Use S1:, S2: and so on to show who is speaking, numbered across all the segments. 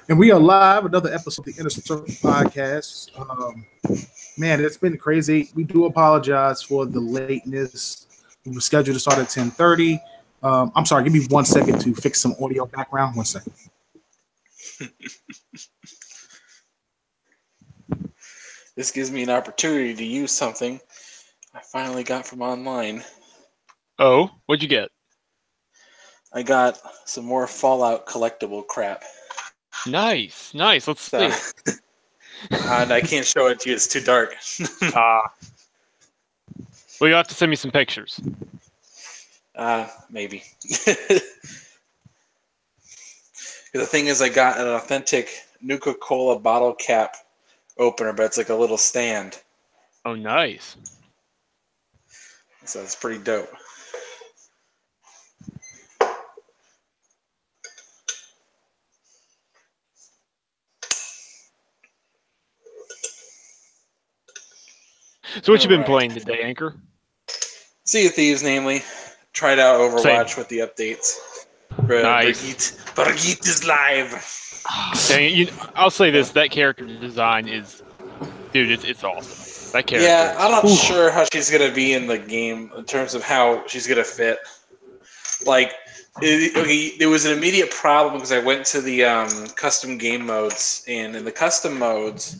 S1: And we are live, another episode of the Inner Circle Podcast. Man, it's been crazy. We do apologize for the lateness. We were scheduled to start at 10:30. I'm sorry, give me 1 second to fix some audio background. 1 second.
S2: This gives me an opportunity to use something I finally got from online.
S3: Oh, what'd you get?
S2: I got some more Fallout collectible crap.
S3: Nice. Let's see.
S2: And I can't show it to you; it's too dark.
S3: Well, you'll have to send me some pictures.
S2: Maybe. The thing is, I got an authentic Nuka-Cola bottle cap opener, but it's like a little stand.
S3: Oh, nice.
S2: So it's pretty dope.
S3: So what you been playing today, Anchor?
S2: Sea of Thieves, namely. Tried out Overwatch with the updates.
S3: Nice.
S2: Brigitte is live.
S3: Dang, I'll say this: that character design is, dude, it's awesome. That character.
S2: Yeah, I'm not sure how she's gonna be in the game in terms of how she's gonna fit. Like, there was an immediate problem because I went to the custom game modes, and in the custom modes,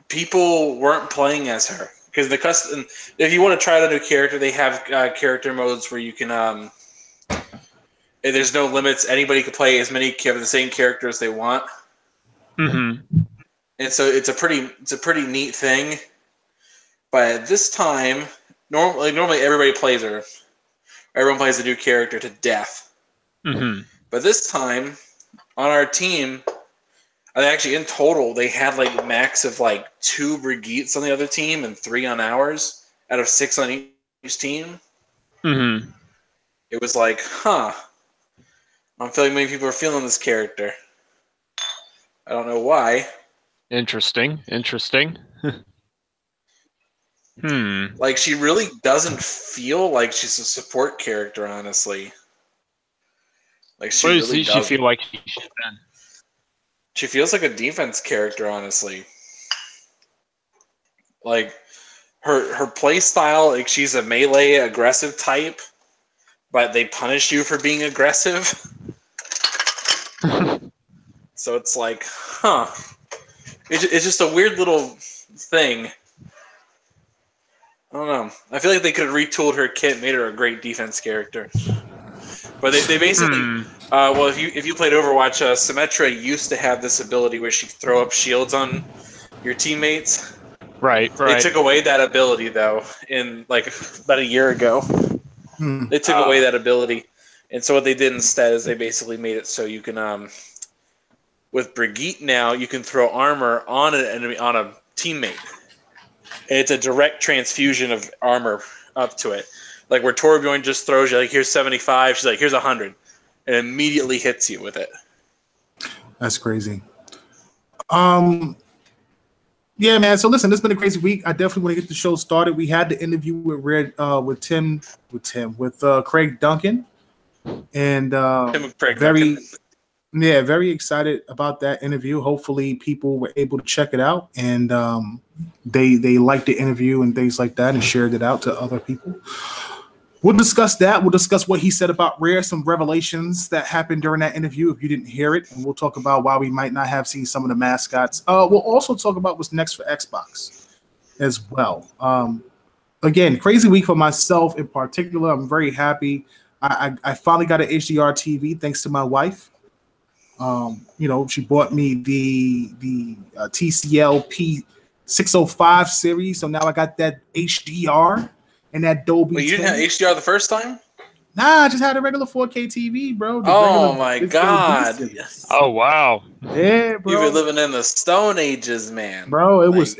S2: people weren't playing as her. Because the custom, if you want to try out a new character, they have character modes where you can. There's no limits. Anybody can play as many of the same character as they want.
S3: Mm-hmm.
S2: And so it's a pretty neat thing. But at this time, normally everybody plays her. Everyone plays a new character to death.
S3: Mm-hmm.
S2: But this time, on our team, actually in total, they had like max of like 2 Brigittes on the other team and 3 on ours, out of 6 on each team.
S3: Mm-hmm.
S2: It was like, I'm feeling many people are feeling this character. I don't know why.
S3: Interesting.
S2: Like, she really doesn't feel like she's a support character, honestly. Like, she really doesn't.
S3: She feel like she should then?
S2: She feels like a defense character, honestly. Like, her play style, like, she's a melee aggressive type, but they punish you for being aggressive. So it's like, It's just a weird little thing. I don't know. I feel like they could have retooled her kit, made her a great defense character. But they basically, well, if you played Overwatch, Symmetra used to have this ability where she could throw up shields on your teammates.
S3: Right.
S2: They took away that ability, though, in like about a year ago. They took away that ability. And so what they did instead is they basically made it so you can, with Brigitte now, you can throw armor on an enemy, on a teammate. And it's a direct transfusion of armor up to it. Like where Torbjorn just throws you, like, here's 75, she's like, here's 100. And immediately hits you with it.
S1: That's crazy. Yeah, man. So listen, it's been a crazy week. I definitely want to get the show started. We had the interview with Craig Duncan. And very excited about that interview. Hopefully people were able to check it out and they liked the interview and things like that and shared it out to other people. We'll discuss that. We'll discuss what he said about Rare, some revelations that happened during that interview if you didn't hear it. And we'll talk about why we might not have seen some of the mascots. We'll also talk about what's next for Xbox as well. Again, crazy week for myself in particular. I'm very happy. I finally got an HDR TV thanks to my wife. She bought me the TCL P605 series, so now I got that HDR and that Dolby.
S2: Wait, you didn't have HDR the first time?
S1: Nah, I just had a regular 4K TV, bro.
S2: My God!
S3: Oh wow!
S1: Yeah, bro.
S2: You've been living in the Stone Ages, man.
S1: Bro, it was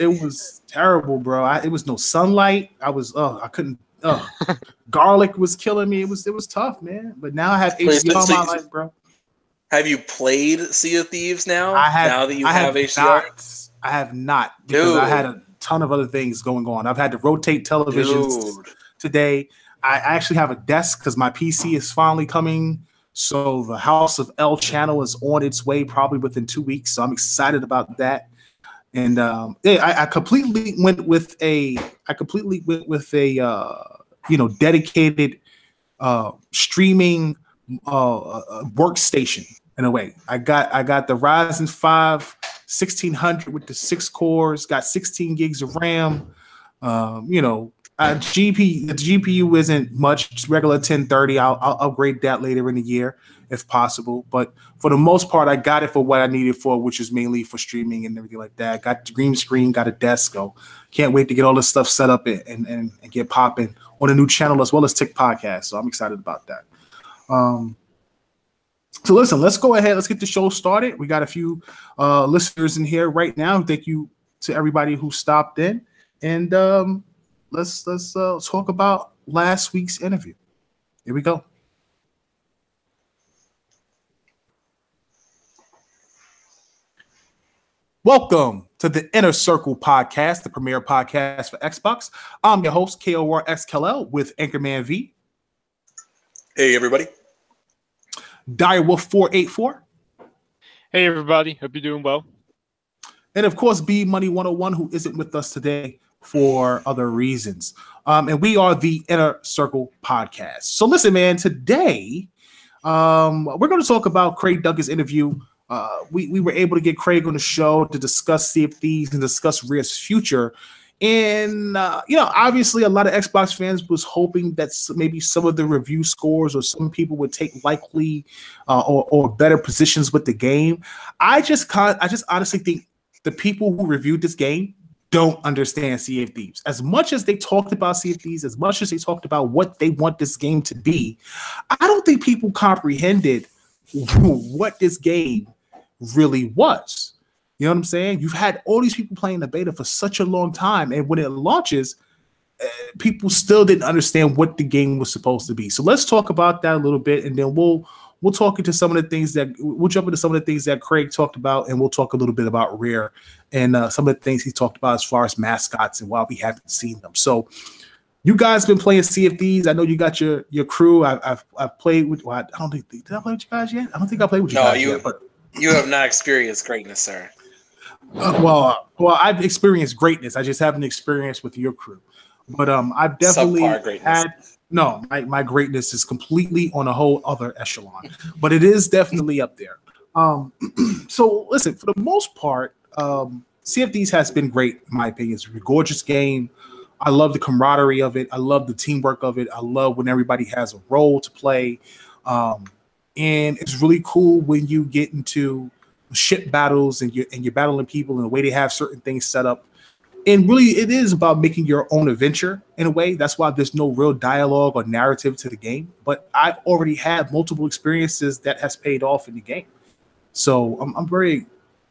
S1: terrible, bro. It was no sunlight. I couldn't. Garlic was killing me. It was tough, man. But now I have HDR in my life, bro.
S2: Have you played Sea of Thieves now?
S1: Now
S2: that you have HDR?
S1: I have not, because I had a ton of other things going on. I've had to rotate televisions today. I actually have a desk because my PC is finally coming So the House of L channel is on its way probably within 2 weeks. So I'm excited about that. And I completely went with a dedicated streaming workstation in a way. I got the Ryzen 5 1600 with the 6 cores, got 16 gigs of RAM. The GPU isn't much, just regular 1030. I'll upgrade that later in the year if possible. But for the most part, I got it for what I needed for, which is mainly for streaming and everything like that. Got the green screen, got a desk. So can't wait to get all this stuff set up and get popping on a new channel as well as Tick Podcast. So I'm excited about that. So listen, let's go ahead. Let's get the show started. We got a few listeners in here right now. Thank you to everybody who stopped in. And let's talk about last week's interview. Here we go. Welcome to the Inner Circle Podcast, the premier podcast for Xbox. I'm your host, KORXKLL, with Anchorman V.
S2: Hey, everybody.
S1: Direwolf 484.
S3: Hey, everybody. Hope you're doing well.
S1: And of course, B Money 101, who isn't with us today for other reasons. And we are the Inner Circle Podcast. So listen, man, today we're going to talk about Craig Duncan's interview. We were able to get Craig on the show to discuss Sea of Thieves and discuss Rare's future. And, obviously a lot of Xbox fans was hoping that maybe some of the review scores or some people would take likely or better positions with the game. I just honestly think the people who reviewed this game don't understand Sea of Thieves. As much as they talked about Sea of Thieves, as much as they talked about what they want this game to be, I don't think people comprehended what this game really was. You know what I'm saying? You've had all these people playing the beta for such a long time, and when it launches, people still didn't understand what the game was supposed to be. So let's talk about that a little bit, and then we'll talk into some of the things we'll jump into some of the things that Craig talked about, and we'll talk a little bit about Rare and some of the things he talked about as far as mascots and why we haven't seen them. So you guys been playing Sea of Thieves. I know you got your crew. I've played with. Well, I don't think did I play with you guys yet? I don't think I played with you guys yet. But
S2: you have not experienced greatness, sir.
S1: Well, I've experienced greatness. I just haven't experienced with your crew. But I've definitely had. No, my greatness is completely on a whole other echelon, but it is definitely up there. So listen, for the most part, Sea of Thieves has been great in my opinion. It's a gorgeous game. I love the camaraderie of it. I love the teamwork of it. I love when everybody has a role to play, and it's really cool when you get into ship battles and you're battling people and the way they have certain things set up. And really, it is about making your own adventure in a way. That's why there's no real dialogue or narrative to the game. But I've already had multiple experiences that has paid off in the game. So I'm very,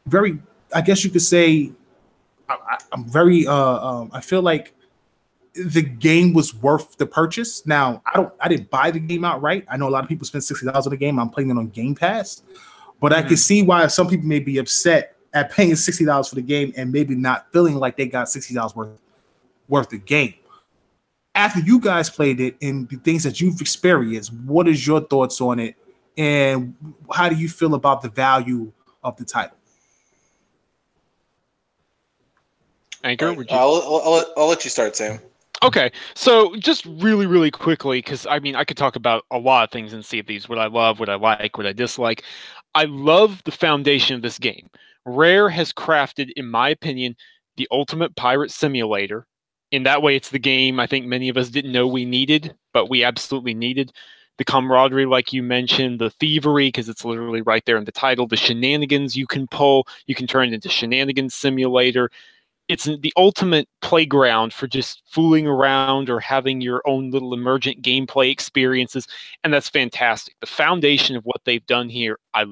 S1: very, I guess you could say, I'm very, I feel like the game was worth the purchase. Now, I didn't buy the game outright. I know a lot of people spend $60 on the game. I'm playing it on Game Pass. But I can see why some people may be upset at paying $60 for the game and maybe not feeling like they got $60 worth of game. After you guys played it and the things that you've experienced, what is your thoughts on it? And how do you feel about the value of the title?
S3: Anchor, would you?
S2: I'll let you start, Sam.
S3: Okay, so just really, really quickly, because I mean, I could talk about a lot of things in Sea of Thieves, what I love, what I like, what I dislike. I love the foundation of this game. Rare has crafted, in my opinion, the ultimate pirate simulator. In that way, it's the game I think many of us didn't know we needed, but we absolutely needed. The camaraderie, like you mentioned, the thievery, because it's literally right there in the title, the shenanigans you can pull, you can turn it into shenanigans simulator. It's the ultimate playground for just fooling around or having your own little emergent gameplay experiences, and that's fantastic. The foundation of what they've done here, I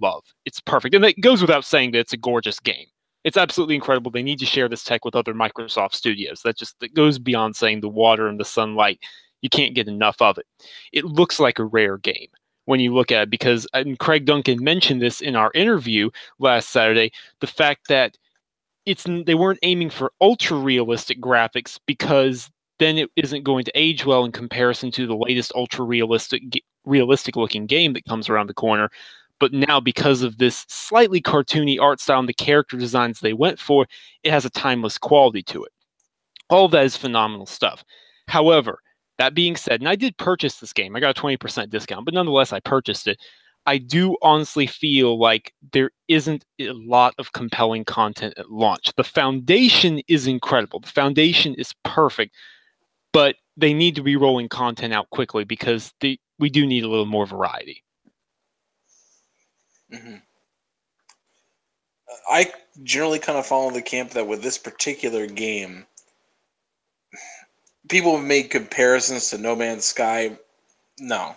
S3: love. It's perfect, and it goes without saying that it's a gorgeous game. It's absolutely incredible. They need to share this tech with other Microsoft studios. That goes beyond saying the water and the sunlight. You can't get enough of it. It looks like a Rare game when you look at it, because and Craig Duncan mentioned this in our interview last Saturday, the fact that they weren't aiming for ultra realistic graphics because then it isn't going to age well in comparison to the latest ultra realistic realistic looking game that comes around the corner. But now, because of this slightly cartoony art style and the character designs they went for, it has a timeless quality to it. All of that is phenomenal stuff. However, that being said, and I did purchase this game, I got a 20% discount, but nonetheless, I purchased it. I do honestly feel like there isn't a lot of compelling content at launch. The foundation is incredible. The foundation is perfect, but they need to be rolling content out quickly because we do need a little more variety.
S2: Mm-hmm. I generally kind of follow the camp that with this particular game, people have made comparisons to No Man's Sky. No,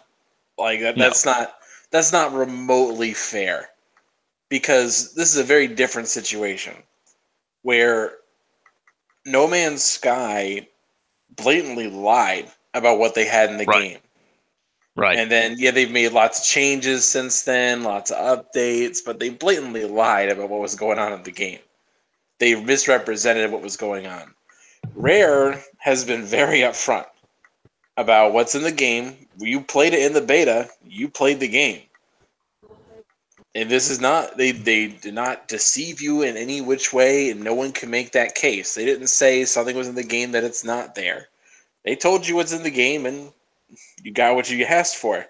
S2: like that,
S3: No.
S2: that's not remotely fair, because this is a very different situation where No Man's Sky blatantly lied about what they had in the game.
S3: Right.
S2: And then, yeah, they've made lots of changes since then, lots of updates, but they blatantly lied about what was going on in the game. They misrepresented what was going on. Rare has been very upfront about what's in the game. You played it in the beta. You played the game. And this is not, they did not deceive you in any which way, and no one can make that case. They didn't say something was in the game that it's not there. They told you what's in the game, and you got what you asked for.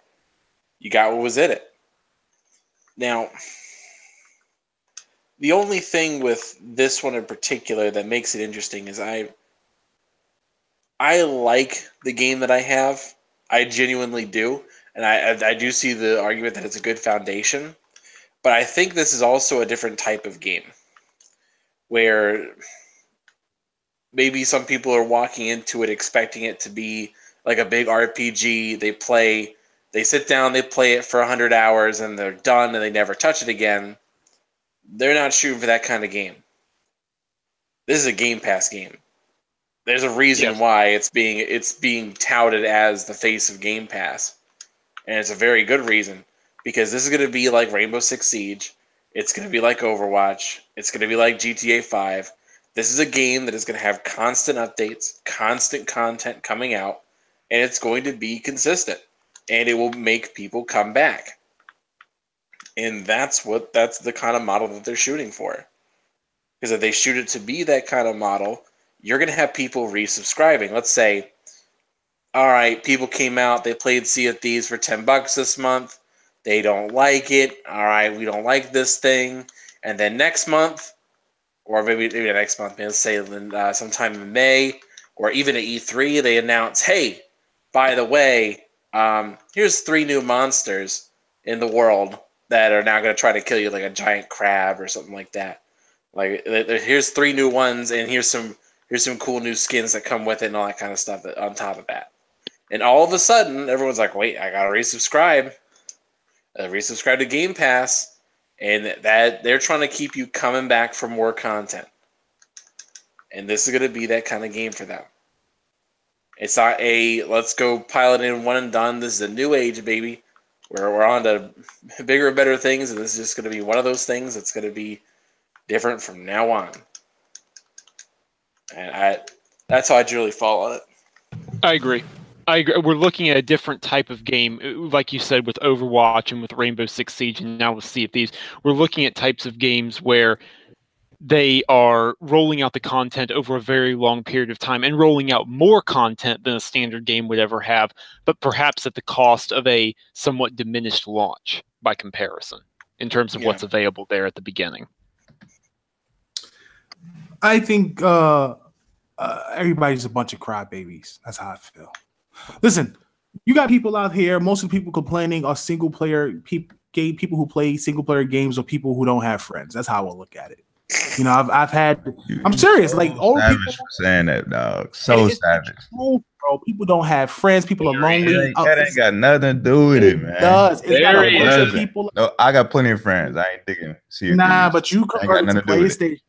S2: You got what was in it. Now, the only thing with this one in particular that makes it interesting is I like the game that I have. I genuinely do. And I do see the argument that it's a good foundation. But I think this is also a different type of game where maybe some people are walking into it expecting it to be like a big RPG. They sit down, they play it for 100 hours, and they're done, and they never touch it again. They're not shooting for that kind of game. This is a Game Pass game. There's a reason why it's being touted as the face of Game Pass, and it's a very good reason, because this is going to be like Rainbow Six Siege. It's going to be like Overwatch. It's going to be like GTA 5. This is a game that is going to have constant updates, constant content coming out, and it's going to be consistent, and it will make people come back. And that's the kind of model that they're shooting for. Because if they shoot it to be that kind of model, you're going to have people resubscribing. Let's say, all right, people came out, they played Sea of Thieves for $10 this month. They don't like it. All right, we don't like this thing. And then next month, or maybe next month, let's say sometime in May, or even at E3, they announce, hey, by the way, here's 3 new monsters in the world that are now going to try to kill you, like a giant crab or something like that. Like, here's 3 new ones, and here's some cool new skins that come with it and all that kind of stuff on top of that. And all of a sudden, everyone's like, wait, I got to resubscribe. Resubscribe to Game Pass, and that they're trying to keep you coming back for more content. And this is going to be that kind of game for them. It's not let's go pilot in one and done. This is a new age, baby. We're on to bigger and better things, and this is just going to be one of those things that's going to be different from now on. And that's how I generally follow it.
S3: I agree. We're looking at a different type of game, like you said, with Overwatch and with Rainbow Six Siege, and now with Sea of Thieves. We're looking at types of games where they are rolling out the content over a very long period of time and rolling out more content than a standard game would ever have, but perhaps at the cost of a somewhat diminished launch by comparison in terms of what's available there at the beginning.
S1: I think everybody's a bunch of crybabies. That's how I feel. Listen, you got people out here, most of the people complaining are single player people who play single player games or people who don't have friends. That's how I look at it. You know, I've had. I'm serious. Like all
S4: savage
S1: people
S4: for saying that, dog. So savage,
S1: bro. People don't have friends. People are lonely.
S4: That ain't got nothing to do with it, man.
S1: It does. It's got a bunch of people.
S4: No, I got plenty of friends. I ain't digging.
S1: Nah, but you converted to PlayStation.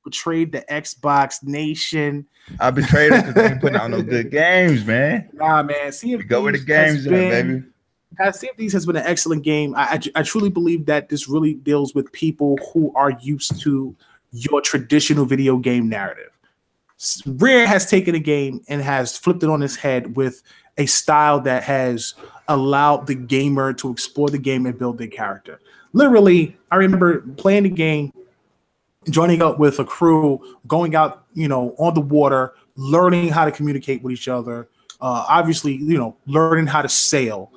S1: Betrayed the Xbox Nation.
S4: I betrayed it because they ain't putting out no good games, man.
S1: Nah, man. See if
S4: go where the games are, baby.
S1: Sea of Thieves has been an excellent game. I truly believe that this really deals with people who are used to your traditional video game narrative. Rare has taken a game and has flipped it on its head with a style that has allowed the gamer to explore the game and build their character. Literally, I remember playing the game, joining up with a crew, going out, on the water, learning how to communicate with each other. Obviously, learning how to sail,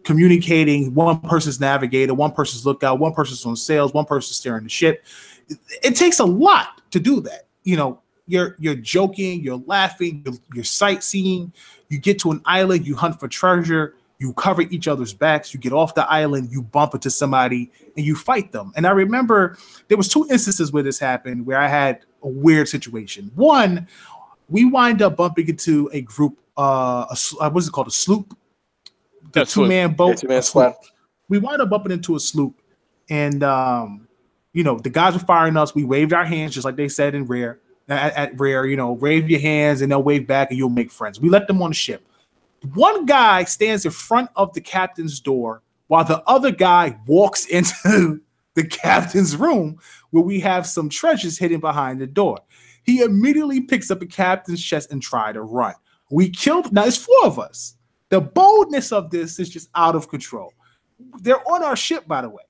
S1: communicating. One person's navigator, one person's lookout, one person's on sails, one person's steering the ship. It takes a lot to do that. You're joking, you're laughing, you're sightseeing. You get to an island, you hunt for treasure. You cover each other's backs. You get off the island, you bump into somebody, and you fight them. And I remember there was 2 instances where this happened, where I had a weird situation. One, we wind up bumping into a group, what's it called, a sloop? The two-man boat.
S2: Two-man squad.
S1: We wind up bumping into a sloop, and the guys were firing us. We waved our hands, just like they said in Rare. At Rare, wave your hands, and they'll wave back, and you'll make friends. We let them on the ship. One guy stands in front of the captain's door while the other guy walks into the captain's room where we have some treasures hidden behind the door. He immediately picks up the captain's chest and tries to run. We killed. Now, it's 4 of us. The boldness of this is just out of control. They're on our ship, by the way.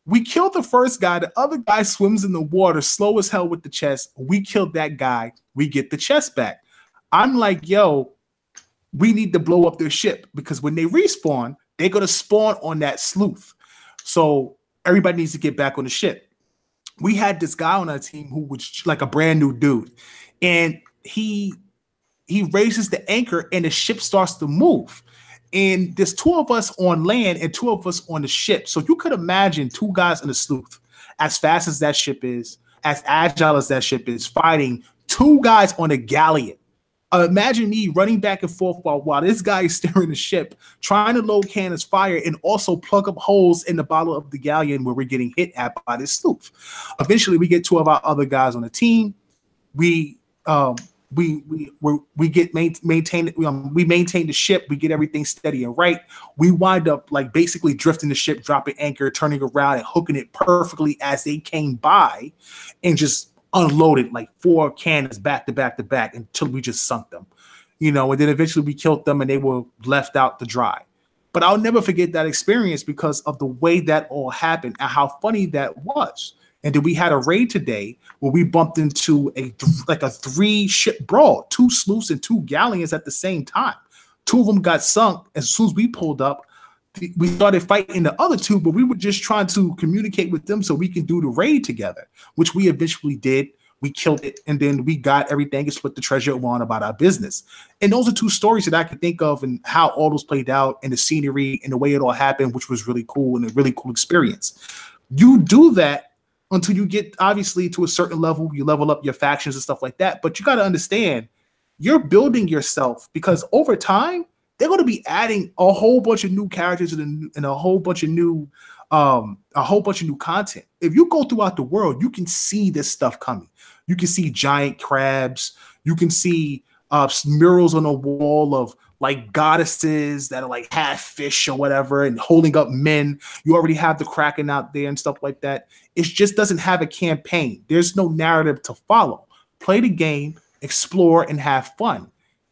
S1: We killed the first guy. The other guy swims in the water, slow as hell with the chest. We killed that guy. We get the chest back. I'm like, yo, we need to blow up their ship, because when they respawn, they're going to spawn on that sleuth. So everybody needs to get back on the ship. We had this guy on our team who was like a brand new dude, and he raises the anchor and the ship starts to move. And there's 2 of us on land and 2 of us on the ship. So you could imagine 2 guys in a sleuth, as fast as that ship is, as agile as that ship is, fighting 2 guys on a galleon. Imagine me running back and forth while this guy is steering the ship, trying to load cannons fire and also plug up holes in the bottom of the galleon where we're getting hit at by this sleuth. Eventually, we get 2 of our other guys on the team. We maintain the ship. We get everything steady and right. We wind up like basically drifting the ship, dropping anchor, turning around and hooking it perfectly as they came by, and just unloaded like 4 cannons back to back to back until we just sunk them, and then eventually we killed them and they were left out to dry. But I'll never forget that experience because of the way that all happened and how funny that was. And then we had a raid today where we bumped into a 3-ship brawl, 2 sleuths and 2 galleons at the same time. 2 of them got sunk. As soon as we pulled up, we started fighting the other 2, but we were just trying to communicate with them so we can do the raid together, which we eventually did. We killed it, and then we got everything and split the treasure and went on about our business. And those are 2 stories that I could think of, and how all those played out, and the scenery and the way it all happened, which was really cool and a really cool experience. You do that until you get, obviously, to a certain level. You level up your factions and stuff like that. But you got to understand, you're building yourself, because over time, they're going to be adding a whole bunch of new characters and a whole bunch of new content. If you go throughout the world, you can see this stuff coming. You can see giant crabs. You can see murals on a wall of like goddesses that are like half fish or whatever and holding up men. You already have the Kraken out there and stuff like that. It just doesn't have a campaign. There's no narrative to follow. Play the game, explore, and have fun.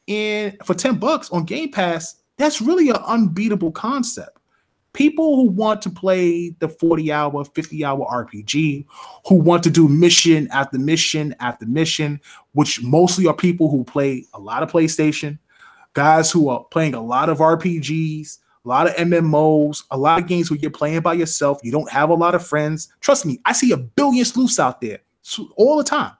S1: And for $10 on Game Pass, that's really an unbeatable concept. People who want to play the 40-hour, 50-hour RPG, who want to do mission after mission after mission, which mostly are people who play a lot of PlayStation, guys who are playing a lot of RPGs, a lot of MMOs, a lot of games where you're playing by yourself. You don't have a lot of friends. Trust me, I see a billion sleuths out there all the time.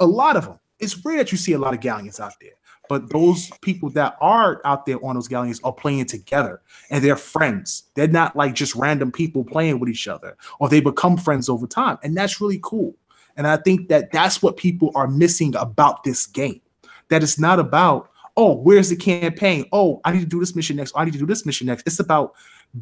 S1: A lot of them. It's rare that you see a lot of galleons out there. But those people that are out there on those galleons are playing together, and they're friends. They're not like just random people playing with each other, or they become friends over time. And that's really cool. And I think that that's what people are missing about this game. That it's not about, oh, where's the campaign? Oh, I need to do this mission next. I need to do this mission next. It's about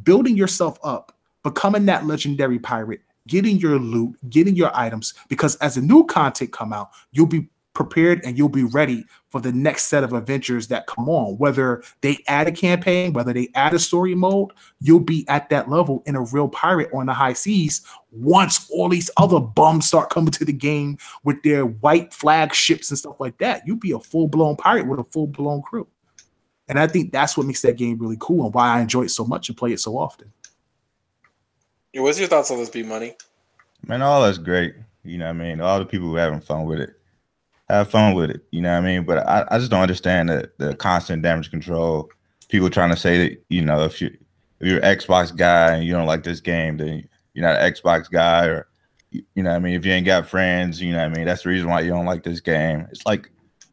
S1: building yourself up, becoming that legendary pirate, getting your loot, getting your items, because as the new content come out, you'll be prepared and you'll be ready for the next set of adventures that come on. Whether they add a campaign, whether they add a story mode, you'll be at that level in a real pirate on the high seas once all these other bums start coming to the game with their white flag ships and stuff like that. You'll be a full-blown pirate with a full-blown crew. And I think that's what makes that game really cool and why I enjoy it so much and play it so often.
S2: What's your thoughts on this, B Money?
S4: Man, all that's great. You know what I mean? All the people who are having fun with it, have fun with it. You know what I mean? But I just don't understand the constant damage control. People trying to say that, you know, if you're an Xbox guy and you don't like this game, then you're not an Xbox guy, or you know what I mean? If you ain't got friends, you know what I mean? That's the reason why you don't like this game. It's like,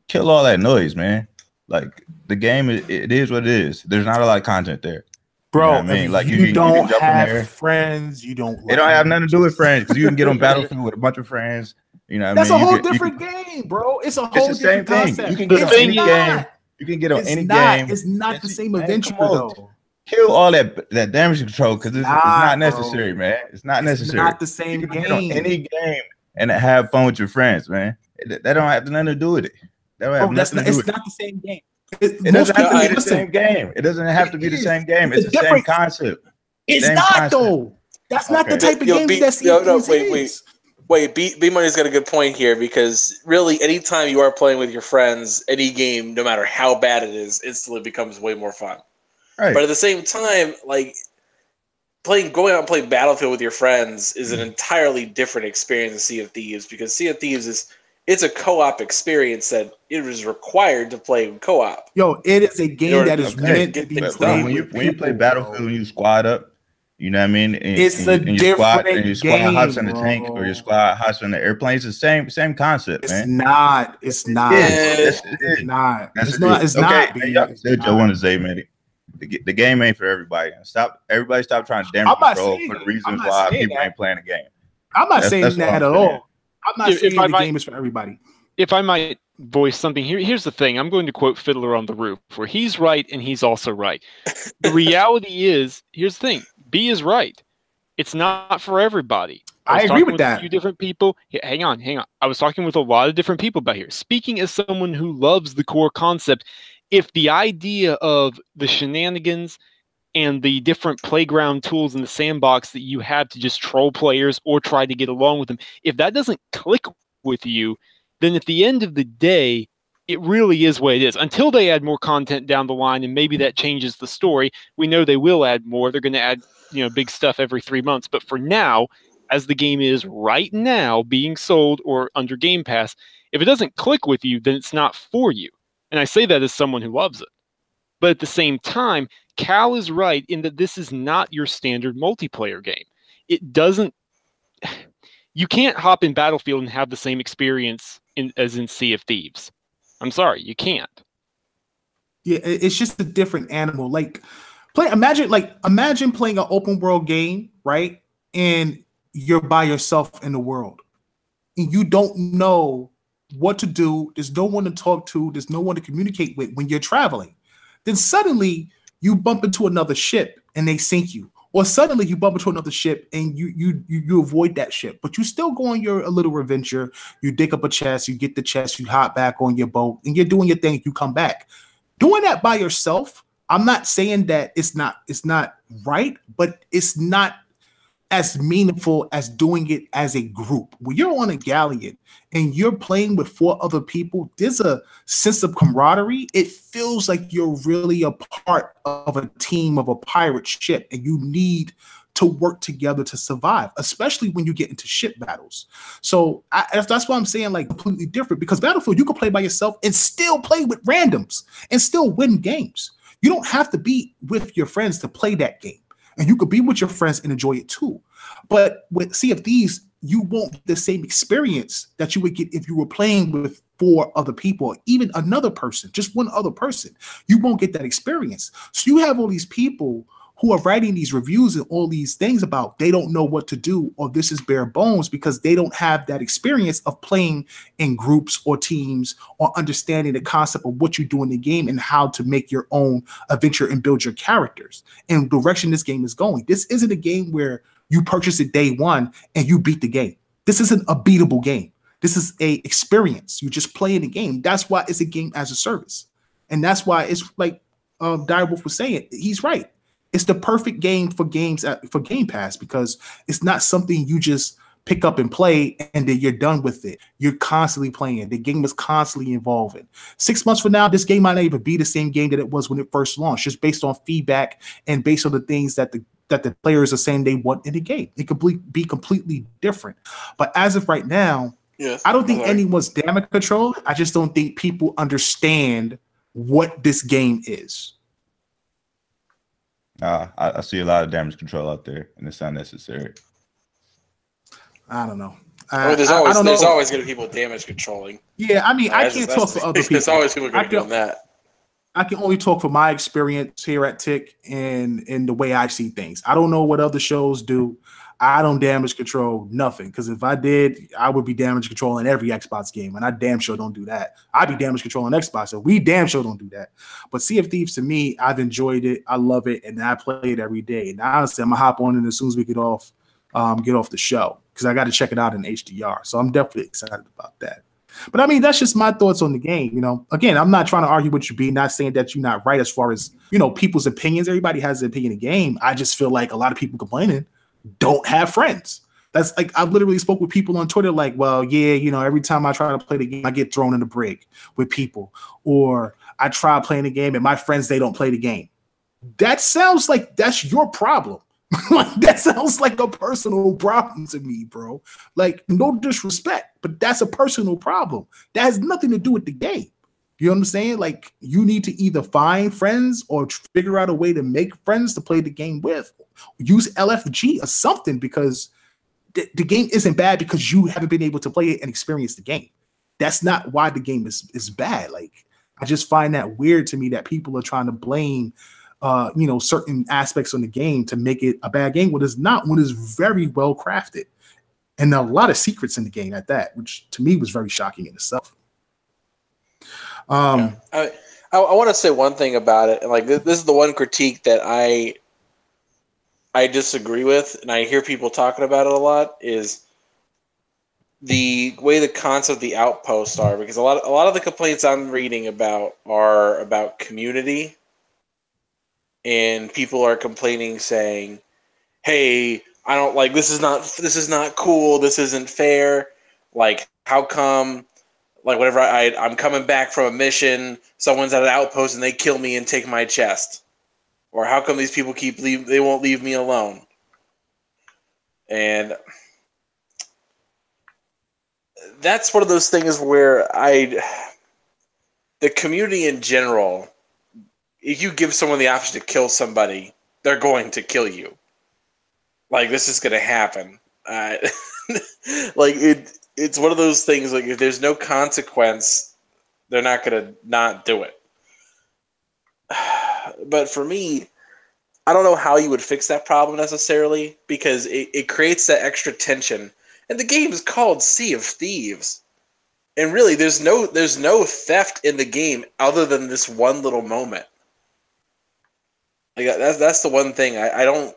S4: kill all that noise, man. Like, the game, it is what it is. There's not a lot of content there.
S1: Bro,
S4: you know what I mean? Like,
S1: you don't
S4: can jump in there.
S1: have friends, you don't.
S4: It don't have nothing to do with friends, because you can get on Battlefield with a bunch of friends. You know what
S1: That's
S4: I mean?
S1: a whole different game, bro. It's a whole different concept.
S4: You can get on any game. You can get on any game.
S1: It's not the same adventure, though.
S4: Kill all that damage control, because it's not necessary, man. It's not necessary.
S1: It's not the same game.
S4: Get on any game and have fun with your friends, man. That don't have nothing to do with it. That don't have nothing to do with it.
S1: It's not the same game.
S4: It doesn't have to be the same game. It doesn't have to be the same game. It's the same concept.
S1: It's not, though. That's not the type of game that's
S2: Wait, B Money's got a good point here, because really, anytime you are playing with your friends, any game, no matter how bad it is, instantly becomes way more fun. Right. But at the same time, like going out and playing Battlefield with your friends is an entirely different experience than Sea of Thieves, because Sea of Thieves it's a co-op experience that it is required to play in co-op.
S1: Yo, it is a game that is meant to be played.
S4: When you play Battlefield and you squad up, you know what I mean?
S1: It's a different game.
S4: Your squad hops in the tank, or your squad hops in the airplane. It's the same concept, man.
S1: It's not.
S4: Joe want to say, man, the game ain't for everybody. Everybody stop trying to damage control for the reasons why people ain't playing the game.
S1: I'm not saying that at all. I'm not saying the game is for everybody.
S3: If I might voice something here, here's the thing. I'm going to quote Fiddler on the Roof, where he's right and he's also right. The reality is, here's the thing. B is right. It's not for everybody.
S1: I agree with that.
S3: A few different people. Hang on. I was talking with a lot of different people about here. Speaking as someone who loves the core concept, if the idea of the shenanigans and the different playground tools in the sandbox that you have to just troll players or try to get along with them, if that doesn't click with you, then at the end of the day, it really is what it is. Until they add more content down the line, and maybe that changes the story. We know they will add more. They're going to add, big stuff every 3 months. But for now, as the game is right now being sold or under Game Pass, if it doesn't click with you, then it's not for you. And I say that as someone who loves it. But at the same time, Cal is right in that this is not your standard multiplayer game. It doesn't. You can't hop in Battlefield and have the same experience as in Sea of Thieves. I'm sorry, you can't.
S1: Yeah, it's just a different animal. Imagine playing an open world game, right? And you're by yourself in the world, and you don't know what to do. There's no one to talk to. There's no one to communicate with when you're traveling. Then suddenly you bump into another ship and they sink you. Or suddenly you bump into another ship and you avoid that ship, but you still go on your little adventure. You dig up a chest, you get the chest, you hop back on your boat, and you're doing your thing. You come back, doing that by yourself. I'm not saying that it's not right, but it's not as meaningful as doing it as a group. When you're on a galleon and you're playing with 4 other people, there's a sense of camaraderie. It feels like you're really a part of a team of a pirate ship, and you need to work together to survive, especially when you get into ship battles. So that's why I'm saying completely different, because Battlefield, you can play by yourself and still play with randoms and still win games. You don't have to be with your friends to play that game. And you could be with your friends and enjoy it too. But with Sea of Thieves, you won't get the same experience that you would get if you were playing with 4 other people, or even another person, just one other person. You won't get that experience. So you have all these people who are writing these reviews and all these things about they don't know what to do, or this is bare bones, because they don't have that experience of playing in groups or teams, or understanding the concept of what you do in the game and how to make your own adventure and build your characters and the direction this game is going. This isn't a game where you purchase it day one and you beat the game. This isn't a beatable game. This is a experience. You just play in the game. That's why it's a game as a service. And that's why it's like Direwolf was saying, he's right. It's the perfect game for games for Game Pass, because it's not something you just pick up and play, and then you're done with it. You're constantly playing. The game is constantly evolving. 6 months from now, this game might not even be the same game that it was when it first launched, just based on feedback and based on the things that the players are saying they want in the game. It could be completely different. But as of right now,
S2: yes,
S1: I don't think anyone's damage control. I just don't think people understand what this game is.
S4: I see a lot of damage control out there, and it's unnecessary.
S1: I don't know.
S2: There's always going to be people damage controlling.
S1: Yeah, I mean, I can't talk for other people.
S2: There's always people going to do that.
S1: I can only talk for my experience here at Tick and the way I see things. I don't know what other shows do. I don't damage control nothing, because if I did, I would be damage controlling every Xbox game, and I damn sure don't do that. I'd be damage controlling Xbox, so we damn sure don't do that. But Sea of Thieves, to me, I've enjoyed it. I love it, and I play it every day. And honestly, I'm gonna hop on it as soon as we get off the show, because I got to check it out in HDR. So I'm definitely excited about that. But I mean, that's just my thoughts on the game. You know, again, I'm not trying to argue with you, B, not saying that you're not right as far as, you know, people's opinions. Everybody has an opinion in the game. I just feel like a lot of people complaining don't have friends. That's like, I've literally spoke with people on Twitter like, well, yeah, you know, every time I try to play the game, I get thrown in the brig with people. Or I try playing the game and my friends, they don't play the game. That sounds like that's your problem. Like, that sounds like a personal problem to me, bro. Like, no disrespect, but that's a personal problem. That has nothing to do with the game. You know what I'm saying? Like, you need to either find friends or figure out a way to make friends to play the game with. Use LFG or something, because the game isn't bad because you haven't been able to play it and experience the game. That's not why the game is bad. Like, I just find that weird to me that people are trying to blame you know, certain aspects on the game to make it a bad game when it's not, when it's very well crafted. And a lot of secrets in the game at that, which to me was very shocking in itself.
S2: I want to say one thing about it, and like this is the one critique that I disagree with, and I hear people talking about it a lot, is the way the concept of the outposts are, because a lot of the complaints I'm reading about are about community. And people are complaining, saying, "Hey, I don't like this. Is not cool. This isn't fair. Like, how come? Like, whenever I'm coming back from a mission, someone's at an outpost and they kill me and take my chest, or how come these people they won't leave me alone?" And that's one of those things where the community in general. If you give someone the option to kill somebody, they're going to kill you. Like, this is going to happen. Like, it's one of those things, like, if there's no consequence, they're not going to not do it. But for me, I don't know how you would fix that problem necessarily, because it creates that extra tension. And the game is called Sea of Thieves. And really, there's no theft in the game other than this one little moment. Like, that's the one thing I don't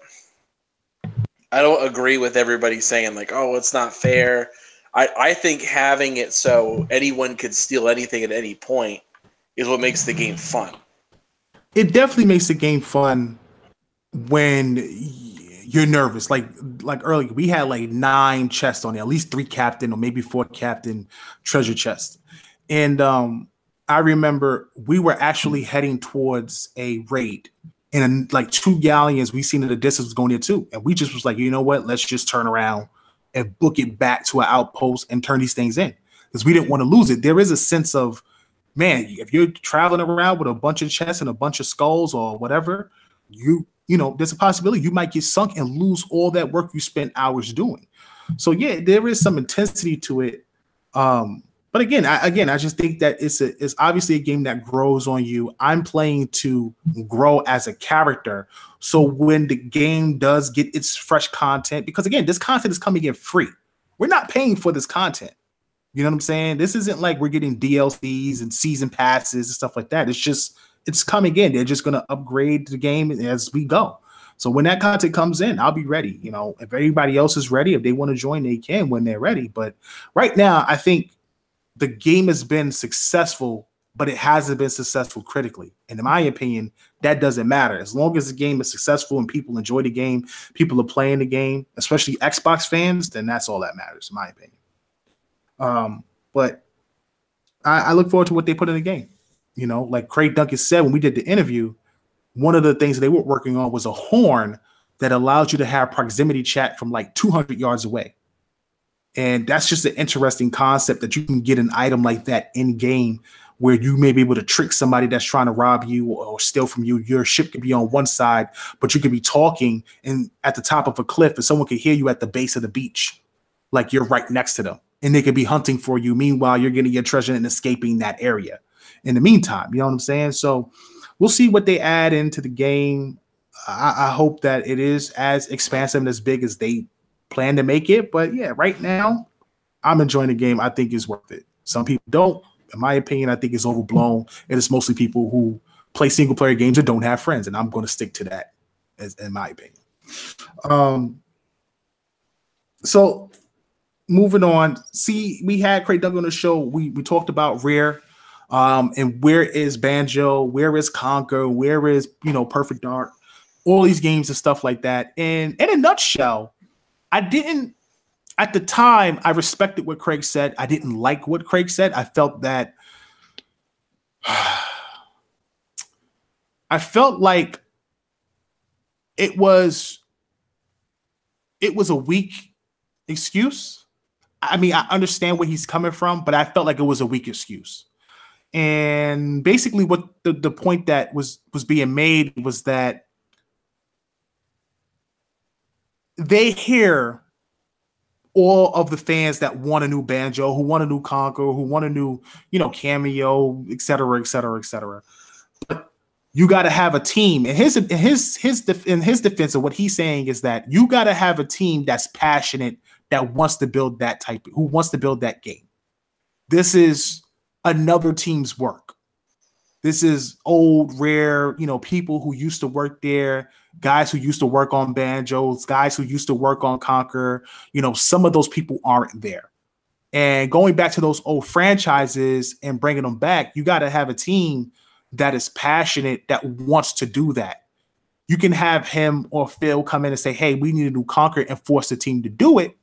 S2: agree with everybody saying, like, oh, it's not fair. I think having it so anyone could steal anything at any point is what makes the game fun.
S1: It definitely makes the game fun when you're nervous. Like earlier, we had like 9 chests on there, at least 3 captain or maybe 4 captain treasure chests. And I remember we were actually heading towards a raid. And like 2 galleons we seen in the distance was going there too. And we just was like, you know what? Let's just turn around and book it back to an outpost and turn these things in, because we didn't want to lose it. There is a sense of, man, if you're traveling around with a bunch of chests and a bunch of skulls or whatever, you know, there's a possibility you might get sunk and lose all that work you spent hours doing. So yeah, there is some intensity to it. But again, I just think that it's obviously a game that grows on you. I'm playing to grow as a character. So when the game does get its fresh content, because again, this content is coming in free. We're not paying for this content. You know what I'm saying? This isn't like we're getting DLCs and season passes and stuff like that. It's coming in. They're just going to upgrade the game as we go. So when that content comes in, I'll be ready. You know, if everybody else is ready, if they want to join, they can when they're ready. But right now, I think the game has been successful but it hasn't been successful critically. And in my opinion, that doesn't matter. As long as the game is successful and people enjoy the game, people are playing the game, especially Xbox fans, then that's all that matters, in my opinion. But I look forward to what they put in the game. You know, like Craig Duncan said when we did the interview, one of the things they were working on was a horn that allows you to have proximity chat from like 200 yards away. And that's just an interesting concept that you can get an item like that in game where you may be able to trick somebody that's trying to rob you or steal from you. Your ship could be on one side, but you could be talking and at the top of a cliff and someone could hear you at the base of the beach, like you're right next to them. And they could be hunting for you. Meanwhile, you're getting your treasure and escaping that area. In the meantime, you know what I'm saying? So we'll see what they add into the game. I hope that it is as expansive and as big as they plan to make it. But yeah, right now, I'm enjoying the game. I think it's worth it. Some people don't. In my opinion, I think it's overblown. And it's mostly people who play single player games and don't have friends. And I'm going to stick to that, in my opinion. So moving on. See, we had Craig Duncan on the show. We talked about Rare. And where is Banjo? Where is Conquer? Where is, Perfect Dark? All these games and stuff like that. And in a nutshell, at the time, I respected what Craig said. I didn't like what Craig said. I felt that it was a weak excuse. I mean, I understand where he's coming from, but I felt like it was a weak excuse. And basically what the point that was being made was that they hear all of the fans that want a new Banjo, who want a new Conquer, who want a new, Cameo, et cetera, et cetera, et cetera. But you got to have a team. And his defense of what he's saying is that you got to have a team that's passionate, that wants to build who wants to build that game. This is another team's work. This is old, Rare, people who used to work there, guys who used to work on Banjos, guys who used to work on Conquer. Some of those people aren't there. And going back to those old franchises and bringing them back, you got to have a team that is passionate, that wants to do that. You can have him or Phil come in and say, hey, we need to do Conquer and force the team to do it.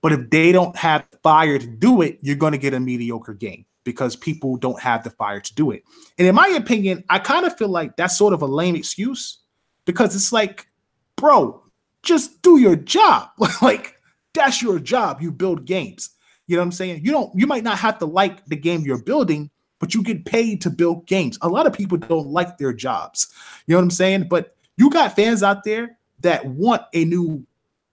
S1: But if they don't have the fire to do it, you're going to get a mediocre game, because people don't have the fire to do it. And in my opinion, I kind of feel like that's sort of a lame excuse, because it's like, bro, just do your job. Like, that's your job. You build games. You know what I'm saying? You might not have to like the game you're building, but you get paid to build games. A lot of people don't like their jobs. You know what I'm saying? But you got fans out there that want a new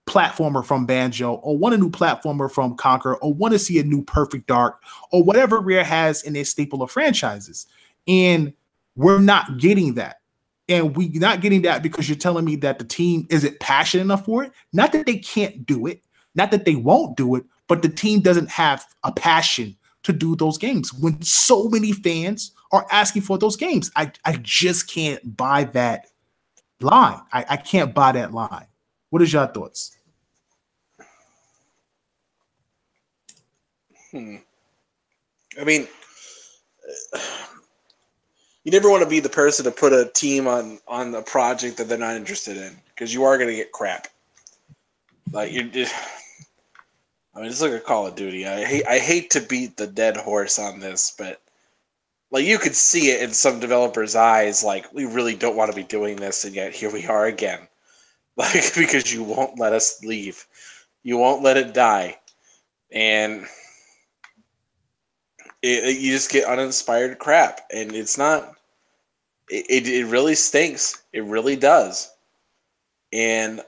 S1: platformer from Banjo, or want a new platformer from Conquer, or want to see a new Perfect Dark, or whatever Rare has in their staple of franchises. And we're not getting that. And we're not getting that because you're telling me that the team isn't passionate enough for it. Not that they can't do it, not that they won't do it, but the team doesn't have a passion to do those games when so many fans are asking for those games. I just can't buy that line. I can't buy that line. What is your thoughts?
S2: I mean, you never want to be the person to put a team on a project that they're not interested in, because you are going to get crap. Like, it's like a Call of Duty. I hate to beat the dead horse on this, but like, you could see it in some developers' eyes. Like, we really don't want to be doing this, and yet here we are again. Like, because you won't let us leave, you won't let it die, and you just get uninspired crap, and it's not. It really stinks. It really does. And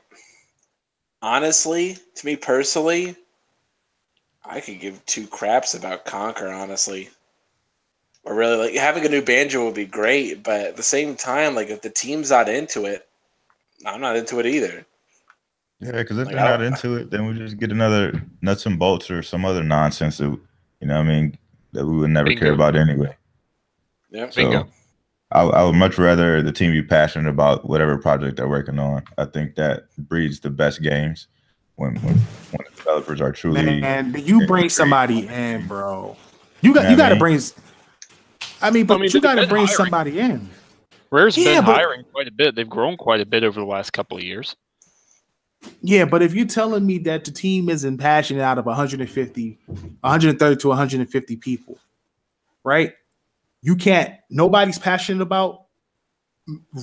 S2: honestly, to me personally, I could give two craps about Conquer, honestly. Or really, like, having a new Banjo would be great, but at the same time, like, if the team's not into it, I'm not into it either.
S4: Yeah, because if they're not into it, then we just get another nuts and bolts or some other nonsense that, that we would never care about anyway.
S2: Yeah,
S4: so I would much rather the team be passionate about whatever project they're working on. I think that breeds the best games when the developers are truly.
S1: Man, you bring somebody in, bro. You got to bring. I mean, but you
S3: they've
S1: got to
S3: been
S1: bring
S3: hiring.
S1: somebody in.
S3: Rare's been hiring quite a bit. They've grown quite a bit over the last couple of years.
S1: Yeah, but if you're telling me that the team isn't passionate out of 130 to 150 people, right? Nobody's passionate about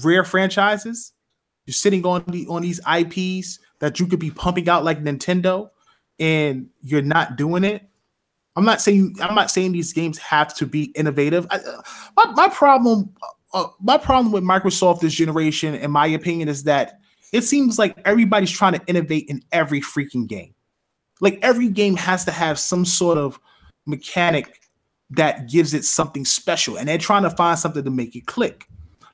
S1: Rare franchises. You're sitting on these IPs that you could be pumping out like Nintendo, and you're not doing it. I'm not saying these games have to be innovative. My problem with Microsoft this generation, in my opinion, is that it seems like everybody's trying to innovate in every freaking game. Like every game has to have some sort of mechanic that gives it something special, and they're trying to find something to make it click.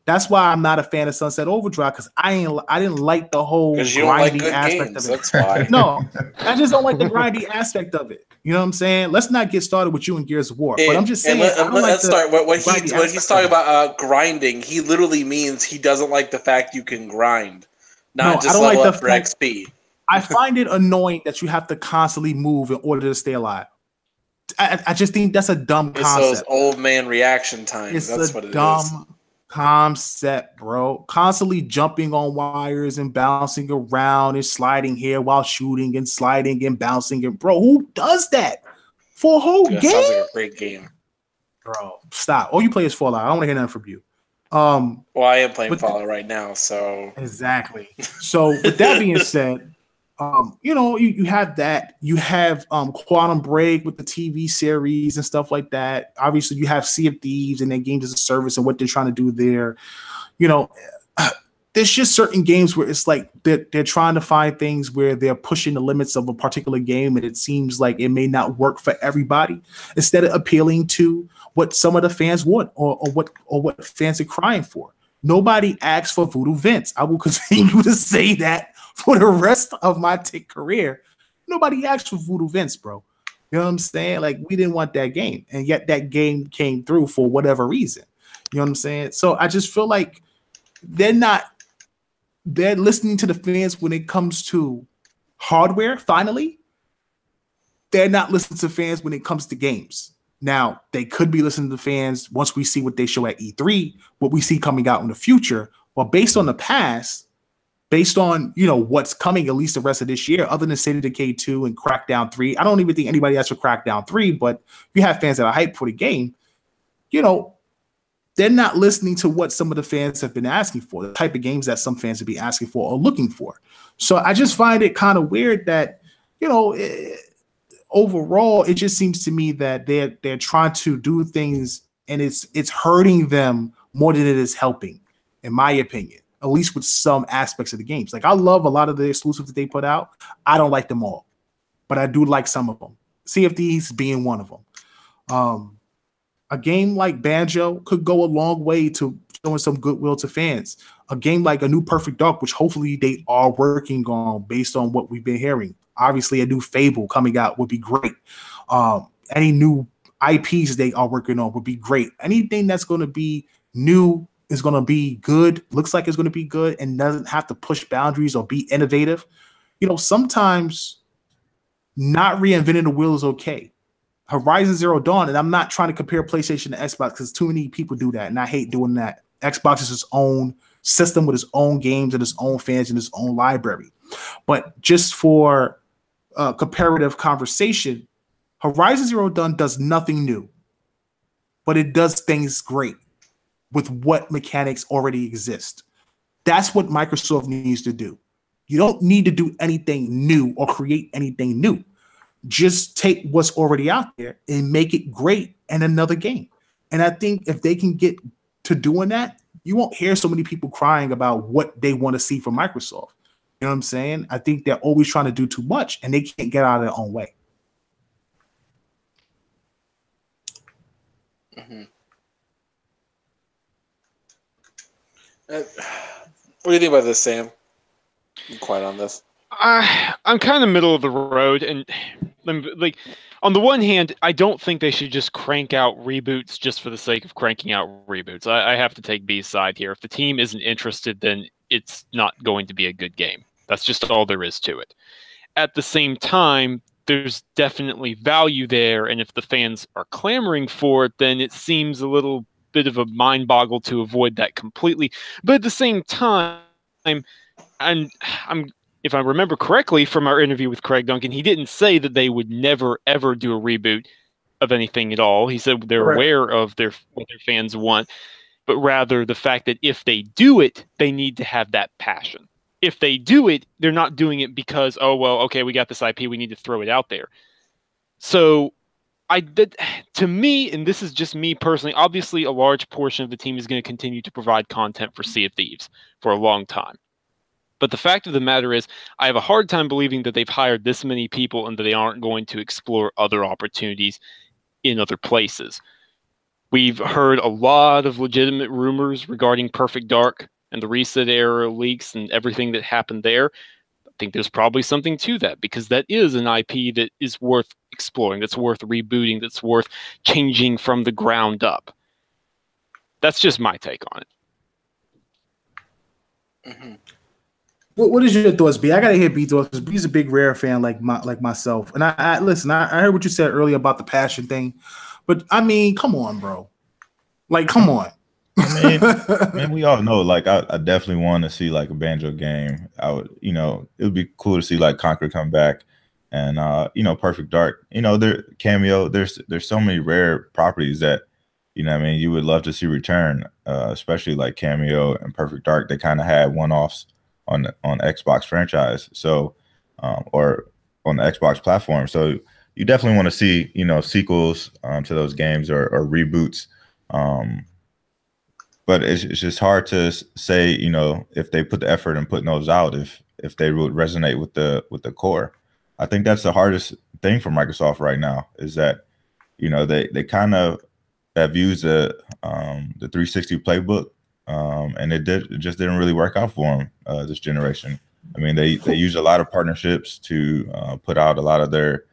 S1: That's why I'm not a fan of Sunset Overdrive, because I didn't like the whole grindy aspect of it.
S2: That's why.
S1: No, I just don't like the grindy aspect of it. You know what I'm saying? Let's not get started with you in Gears of War. But I'm just saying.
S2: Let's start. When he's talking about grinding, he literally means he doesn't like the fact you can grind, not just level up for XP.
S1: I find it annoying that you have to constantly move in order to stay alive. I just think that's a dumb concept.
S2: It's those old man reaction times. That's what it is.
S1: Dumb concept, bro. Constantly jumping on wires and bouncing around and sliding here while shooting and sliding and bouncing. And bro, who does that for a whole game?
S2: Sounds like a great game,
S1: bro. Stop. All you play is Fallout. I don't want to hear nothing from you.
S2: Well, I am playing Fallout right now, so
S1: exactly. So with that being said. You have that. You have Quantum Break with the TV series and stuff like that. Obviously, you have Sea of Thieves and their games as a service and what they're trying to do there. There's just certain games where it's like they're trying to find things where they're pushing the limits of a particular game, and it seems like it may not work for everybody. Instead of appealing to what some of the fans want or what fans are crying for. Nobody asks for Voodoo Vince. I will continue to say that for the rest of my career. Nobody asked for Voodoo Vince, bro. You know what I'm saying? Like, we didn't want that game, and yet that game came through for whatever reason. You know what I'm saying? So I just feel like they're listening to the fans when it comes to hardware, finally. They're not listening to fans when it comes to games. Now, they could be listening to fans once we see what they show at E3, what we see coming out in the future. But based on the past, based on, what's coming at least the rest of this year, other than State of Decay 2 and Crackdown 3, I don't even think anybody asked for Crackdown 3, but you have fans that are hyped for the game, they're not listening to what some of the fans have been asking for, the type of games that some fans would be asking for or looking for. So I just find it kind of weird that, overall, it just seems to me that they're trying to do things and it's hurting them more than it is helping, in my opinion, at least with some aspects of the games. Like, I love a lot of the exclusives that they put out. I don't like them all, but I do like some of them. Sea of Thieves being one of them. A game like Banjo could go a long way to showing some goodwill to fans. A game like A New Perfect Dark, which hopefully they are working on based on what we've been hearing. Obviously, a new Fable coming out would be great. Any new IPs they are working on would be great. Anything that's going to be new is going to be good, looks like it's going to be good, and doesn't have to push boundaries or be innovative. Sometimes not reinventing the wheel is okay. Horizon Zero Dawn, and I'm not trying to compare PlayStation to Xbox because too many people do that, and I hate doing that. Xbox is its own system with its own games and its own fans and its own library. But just for comparative conversation, Horizon Zero Dawn does nothing new, but it does things great with what mechanics already exist. That's what Microsoft needs to do. You don't need to do anything new or create anything new. Just take what's already out there and make it great in another game. And I think if they can get to doing that, you won't hear so many people crying about what they want to see from Microsoft. You know what I'm saying? I think they're always trying to do too much and they can't get out of their own way.
S2: Mm-hmm. What do you think about this, Sam? I'm quiet on this.
S3: I'm kind of middle of the road, and like, on the one hand, I don't think they should just crank out reboots just for the sake of cranking out reboots. I have to take B's side here. If the team isn't interested, then it's not going to be a good game. That's just all there is to it. At the same time, there's definitely value there, and if the fans are clamoring for it, then it seems a little bit of a mind boggle to avoid that completely. But at the same time, I'm if I remember correctly from our interview with Craig Duncan, he didn't say that they would never ever do a reboot of anything at all. He said they're
S1: Correct.
S3: aware of what their fans want, but rather the fact that if they do it, they need to have that passion. If they do it, they're not doing it because, oh, well, okay, we got this IP, we need to throw it out there. So to me, and this is just me personally, obviously a large portion of the team is going to continue to provide content for Sea of Thieves for a long time. But the fact of the matter is, I have a hard time believing that they've hired this many people and that they aren't going to explore other opportunities in other places. We've heard a lot of legitimate rumors regarding Perfect Dark and the Reset Era leaks and everything that happened there. I think there's probably something to that, because that is an IP that is worth exploring, that's worth rebooting, that's worth changing from the ground up. That's just my take on it.
S2: Mm-hmm.
S1: What is your thoughts, B? I gotta hear B thoughts because B's a big Rare fan like myself. And I listen. I heard what you said earlier about the passion thing, but I mean, come on, bro. Like, come on.
S4: I mean, we all know. Like, I definitely want to see like a Banjo game. I would, it would be cool to see like Conquer come back, and Perfect Dark. Their Cameo. There's so many Rare properties that you would love to see return. Especially like Cameo and Perfect Dark. They kind of had one-offs on Xbox franchise, so or on the Xbox platform. So you definitely want to see sequels to those games or reboots. But it's just hard to say if they put the effort in putting those out, if they would resonate with the core. I think that's the hardest thing for Microsoft right now, is that they kind of have used the 360 playbook. And it just didn't really work out for them this generation. I mean, they used a lot of partnerships to put out a lot of their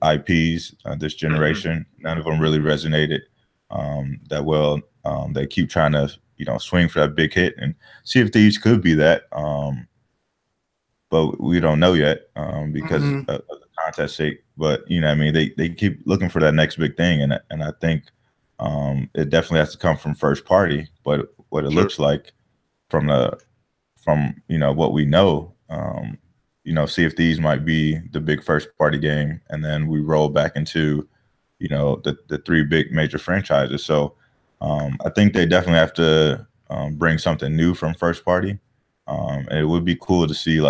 S4: IPs this generation. None of them really resonated that well. They keep trying to swing for that big hit, and Sea of Thieves could be that, but we don't know yet because of the contest sake. But they keep looking for that next big thing, and I think. It definitely has to come from first party, but what it looks like from what we know, Sea of Thieves might be the big first party game, and then we roll back into, the three big major franchises. So I think they definitely have to bring something new from first party. And it would be cool to see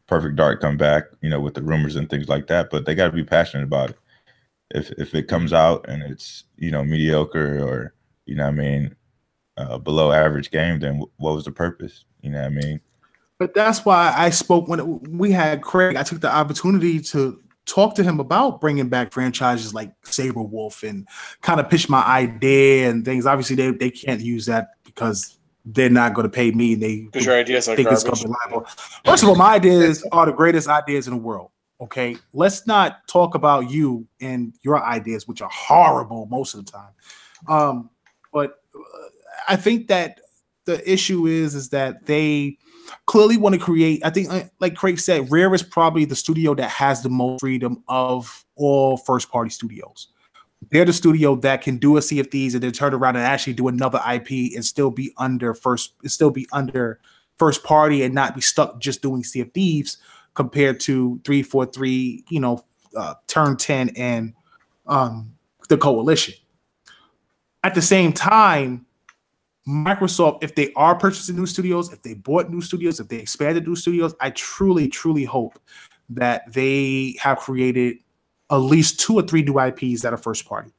S4: Perfect Dark come back, with the rumors and things like that, but they got to be passionate about it. If it comes out and it's mediocre or below average game, then what was the purpose?
S1: But that's why I spoke when we had Craig. I took the opportunity to talk to him about bringing back franchises like Saberwolf and kind of pitch my idea and things. Obviously, they can't use that because they're not going to pay me. Because
S2: your ideas are garbage. It's going to be
S1: liable. First of all, my ideas are the greatest ideas in the world. Okay, let's not talk about you and your ideas, which are horrible most of the time. But I think that the issue is that they clearly want to create. I think, like Craig said, Rare is probably the studio that has the most freedom of all first-party studios. They're the studio that can do a Sea of Thieves and then turn around and actually do another IP and still be under first party and not be stuck just doing Sea of Thieves. Compared to 343, Turn 10 and the Coalition. At the same time, Microsoft, if they are purchasing new studios, if they bought new studios, if they expanded new studios, I truly, truly hope that they have created at least 2 or 3 new IPs that are first party,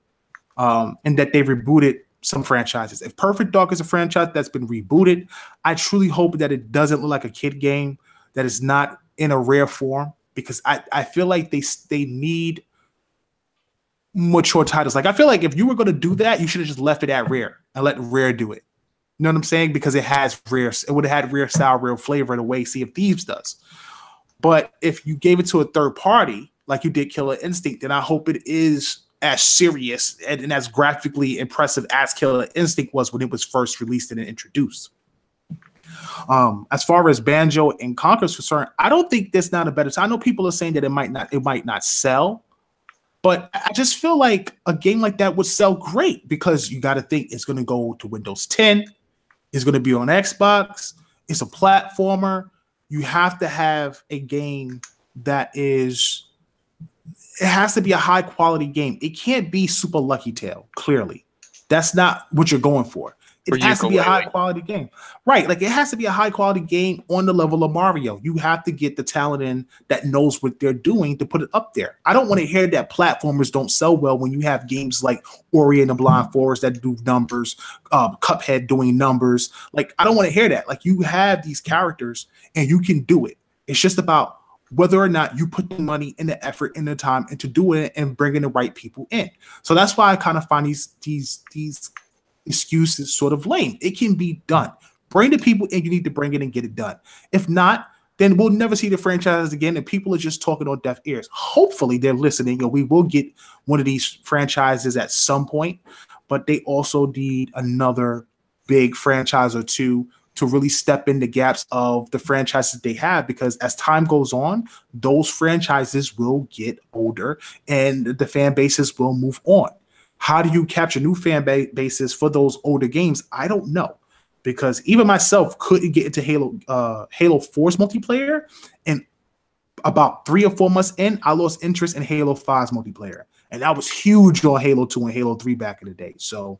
S1: and that they've rebooted some franchises. If Perfect Dark is a franchise that's been rebooted, I truly hope that it doesn't look like a kid game, that is not in a Rare form, because I feel like they need mature titles. Like, I feel like if you were going to do that, you should have just left it at Rare and let Rare do it. You know what I'm saying? Because it would have had Rare style, Rare flavor the way Sea of Thieves does. But if you gave it to a third party, like you did Killer Instinct, then I hope it is as serious and as graphically impressive as Killer Instinct was when it was first released and introduced. As far as Banjo and Conquer is concerned, I don't think there's not a better time. I know people are saying that it might not sell, But I just feel like a game like that would sell great because you got to think it's going to go to Windows 10. It's going to be on Xbox. It's a platformer. You have to have a game that is, it has to be a high quality game. It can't be Super Lucky Tail, clearly. That's not what you're going for. It has to be a high quality game. Right. Like it has to be a high quality game on the level of Mario. You have to get the talent in that knows what they're doing to put it up there. I don't want to hear that platformers don't sell well when you have games like Ori and the Blind Forest that do numbers, Cuphead doing numbers. Like, I don't want to hear that. Like, you have these characters and you can do it. It's just about whether or not you put the money and the effort and the time into doing it and bringing the right people in. So that's why I kind of find these excuses sort of lame. It can be done. Bring the people in you need to bring it and get it done. If not, then we'll never see the franchises again, and people are just talking on deaf ears. Hopefully they're listening, and we will get one of these franchises at some point, but they also need another big franchise or two to really step in the gaps of the franchises they have, because as time goes on, those franchises will get older and the fan bases will move on. How do you capture new fan bases for those older games? I don't know, because even myself couldn't get into Halo 4's multiplayer, and about 3 or 4 months in, I lost interest in Halo 5's multiplayer, and that was huge on Halo 2 and Halo 3 back in the day. So,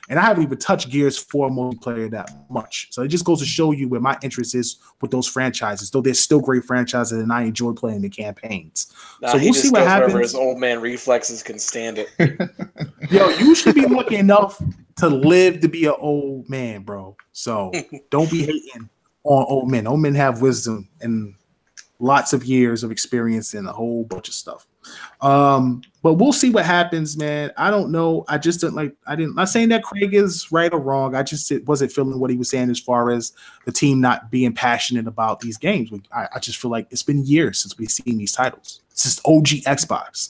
S1: and I haven't even touched Gears 4 multiplayer that much. So it just goes to show you where my interest is with those franchises, though they're still great franchises, and I enjoy playing the campaigns.
S2: Nah,
S1: so we'll see what happens.
S2: His old man reflexes can stand it.
S1: Yo, you should be lucky enough to live to be an old man, bro. So don't be hating on old men. Old men have wisdom and lots of years of experience and a whole bunch of stuff. But we'll see what happens, man. I don't know. I just didn't I'm not saying that Craig is right or wrong. I just wasn't feeling what he was saying as far as the team not being passionate about these games. I just feel like it's been years since we've seen these titles. It's just OG Xbox.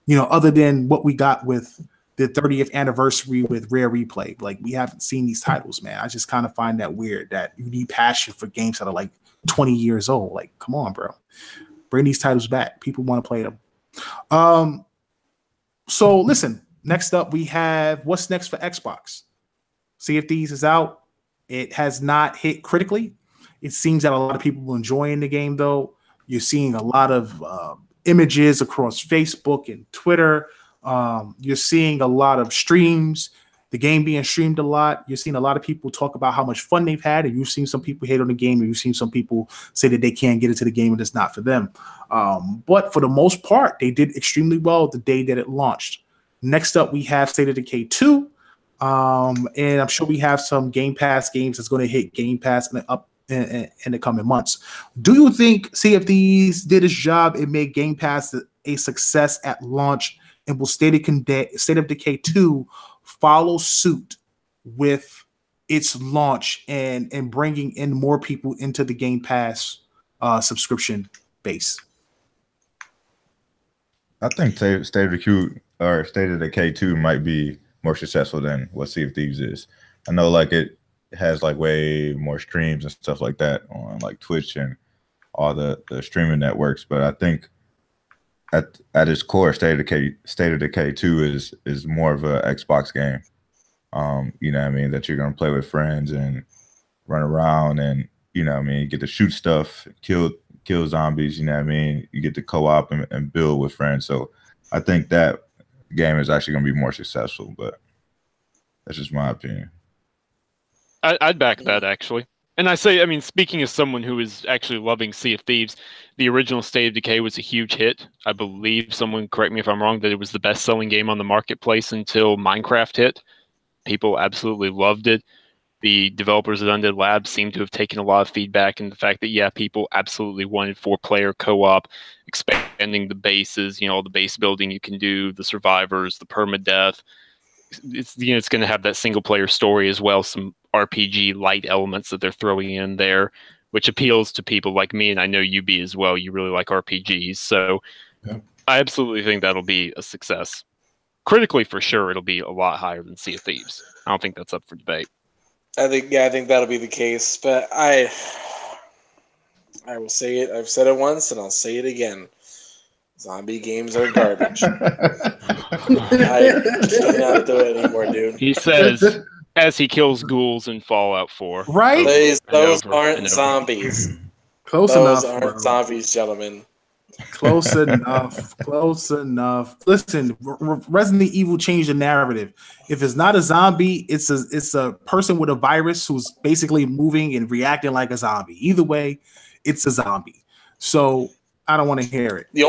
S1: You know, other than what we got with the 30th anniversary with Rare Replay. Like, we haven't seen these titles, man. I just kind of find that weird that you need passion for games that are like 20 years old. Like, come on, bro. Bring these titles back. People want to play them. So listen, next up we have what's next for Xbox. Sea of Thieves is out. It has not hit critically. It seems that a lot of people are enjoying the game, though. You're seeing a lot of images across Facebook and Twitter. You're seeing a lot of streams, the game being streamed a lot. You're seeing a lot of people talk about how much fun they've had, and you've seen some people hate on the game, and you've seen some people say that they can't get into the game and it's not for them. But for the most part, they did extremely well the day that it launched. Next up, we have State of Decay 2, and I'm sure we have some Game Pass games that's going to hit Game Pass in the coming months. Do you think Sea of Thieves did its job and made Game Pass a success at launch? And will State of Decay 2 follow suit with its launch and bringing in more people into the Game Pass subscription base?
S4: I think State of Decay 2 might be more successful than what Sea of Thieves is. I know, like, it has like way more streams and stuff like that on like Twitch and all the streaming networks, but I think at its core, State of Decay 2 is more of a Xbox game. You know what I mean? That you're gonna play with friends and run around and, you know what I mean, get to shoot stuff, kill zombies, you know what I mean? You get to co-op and build with friends. So I think that game is actually gonna be more successful, but that's just my opinion.
S3: I'd back that, actually. And I say, I mean, speaking as someone who is actually loving Sea of Thieves, the original State of Decay was a huge hit. I believe, someone correct me if I'm wrong, that it was the best-selling game on the marketplace until Minecraft hit. People absolutely loved it. The developers at Undead Labs seem to have taken a lot of feedback in the fact that, yeah, people absolutely wanted 4-player co-op, expanding the bases, you know, all the base building you can do, the survivors, the permadeath. It's, you know, it's going to have that single-player story as well, some RPG light elements that they're throwing in there, which appeals to people like me, and I know you be as well. You really like RPGs, so yeah. I absolutely think that'll be a success. Critically, for sure, it'll be a lot higher than Sea of Thieves. I don't think that's up for debate.
S2: I think that'll be the case, but I will say it. I've said it once, and I'll say it again. Zombie games are garbage. I cannot do it anymore, dude.
S3: He says as he kills ghouls in Fallout 4.
S1: Right?
S2: Those
S3: over
S2: aren't
S3: and over.
S2: zombies.
S1: Close
S2: Those
S1: enough,
S2: aren't
S1: bro.
S2: zombies, gentlemen.
S1: Close enough. Close enough. Listen, Resident Evil changed the narrative. If it's not a zombie, it's a person with a virus who's basically moving and reacting like a zombie. Either way, it's a zombie. So I don't want to hear it.
S2: The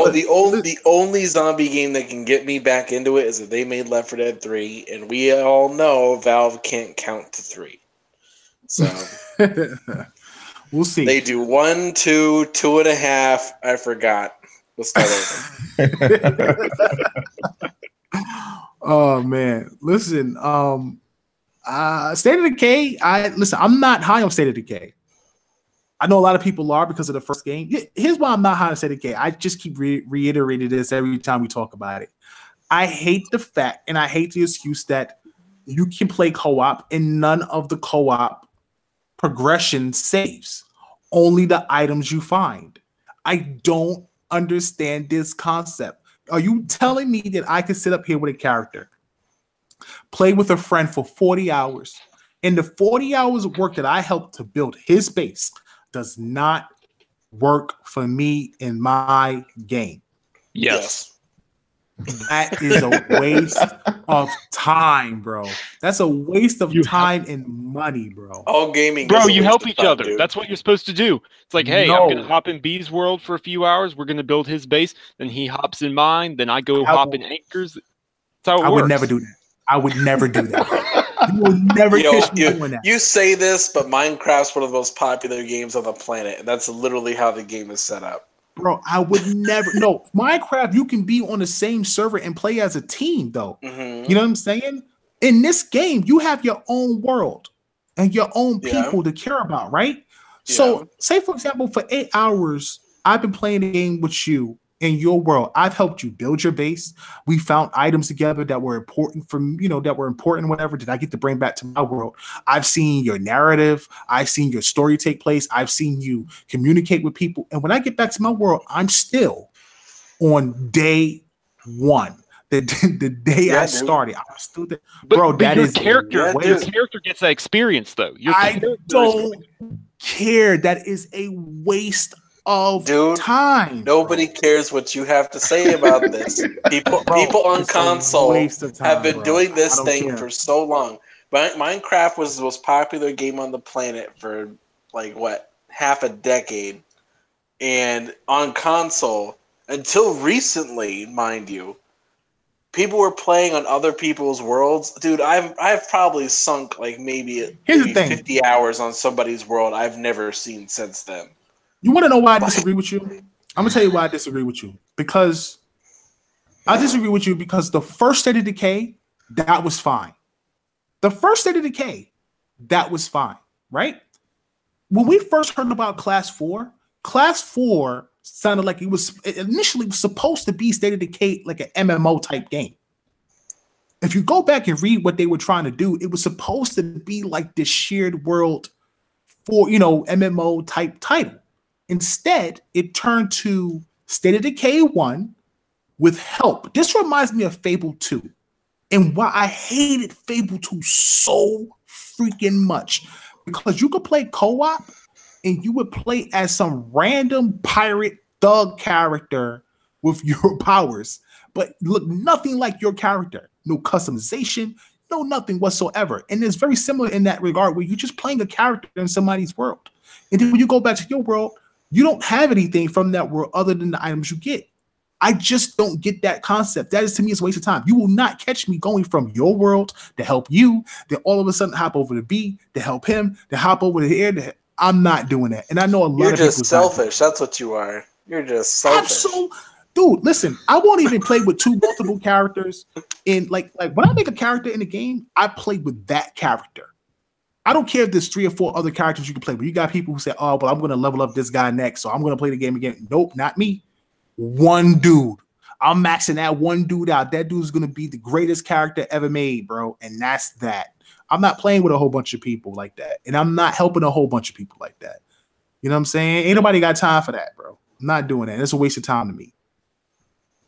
S2: only zombie game that can get me back into it is if they made Left 4 Dead 3, and we all know Valve can't count to 3. So
S1: we'll see.
S2: They do 1, 2, 2.5. I forgot. We'll start over.
S1: Oh man, listen. State of Decay. I'm not high on State of Decay. I know a lot of people are because of the first game. Here's why I'm not high on State of Decay. I just keep reiterating this every time we talk about it. I hate the fact, and I hate the excuse that you can play co-op and none of the co-op progression saves. Only the items you find. I don't understand this concept. Are you telling me that I could sit up here with a character, play with a friend for 40 hours, and the 40 hours of work that I helped to build his base does not work for me in my game?
S3: Yes.
S1: That is a waste of time, bro. That's a waste of time and money, bro.
S2: All gaming,
S3: bro.
S2: is a
S3: You
S2: waste
S3: help
S2: of
S3: each
S2: time,
S3: other.
S2: dude.
S3: That's what you're supposed to do. It's like, hey, I'm gonna hop in B's world for a few hours. We're gonna build his base. Then he hops in mine. Then I go hop in Anchor's. That's how it works.
S1: I would never do that. I would never do that. You would never catch me doing that.
S2: You say this, but Minecraft's one of the most popular games on the planet, and that's literally how the game is set up.
S1: Bro, I would never. No, Minecraft, you can be on the same server and play as a team, though.
S2: Mm-hmm.
S1: You know what I'm saying? In this game, you have your own world and your own people to care about, right? So, say, for example, for 8 hours, I've been playing the game with you in your world. I've helped you build your base. We found items together that were important whatever. Did I get to bring back to my world? I've seen your narrative. I've seen your story take place. I've seen you communicate with people. And when I get back to my world, I'm still on day one. The day I started, I'm still there. Bro, that
S3: your
S1: is
S3: character. Your character gets that experience, though.
S1: I don't care. That is a waste of time.
S2: Nobody cares what you have to say about this. People on console have been doing this thing for so long. Minecraft was the most popular game on the planet for half a decade, and on console until recently, mind you, people were playing on other people's worlds. Dude, I've probably sunk maybe 50 hours on somebody's world I've never seen since then.
S1: You want to know why I disagree with you? I'm going to tell you why I disagree with you. Because I disagree with you because the first State of Decay, that was fine. The first State of Decay, that was fine, right? When we first heard about Class 4 sounded like it initially was supposed to be State of Decay like an MMO type game. If you go back and read what they were trying to do, it was supposed to be like this shared world for, MMO type title. Instead, it turned to State of Decay 1 with help. This reminds me of Fable 2. And why I hated Fable 2 so freaking much. Because you could play co-op and you would play as some random pirate thug character with your powers, but look nothing like your character. No customization, no nothing whatsoever. And it's very similar in that regard where you're just playing a character in somebody's world. And then when you go back to your world, you don't have anything from that world other than the items you get. I just don't get that concept. That is, to me, is a waste of time. You will not catch me going from your world to help you, then all of a sudden hop over to B to help him, to hop over to here. I'm not doing that. And I know a lot of people.
S2: You're just selfish. That's what you are. You're just selfish.
S1: Dude, listen, I won't even play with multiple characters. In like when I make a character in the game, I play with that character. I don't care if there's 3 or 4 other characters you can play, but you got people who say, oh, but I'm going to level up this guy next, so I'm going to play the game again. Nope, not me. One dude. I'm maxing that one dude out. That dude's going to be the greatest character ever made, bro, and that's that. I'm not playing with a whole bunch of people like that, and I'm not helping a whole bunch of people like that. You know what I'm saying? Ain't nobody got time for that, bro. I'm not doing that. It's a waste of time to me.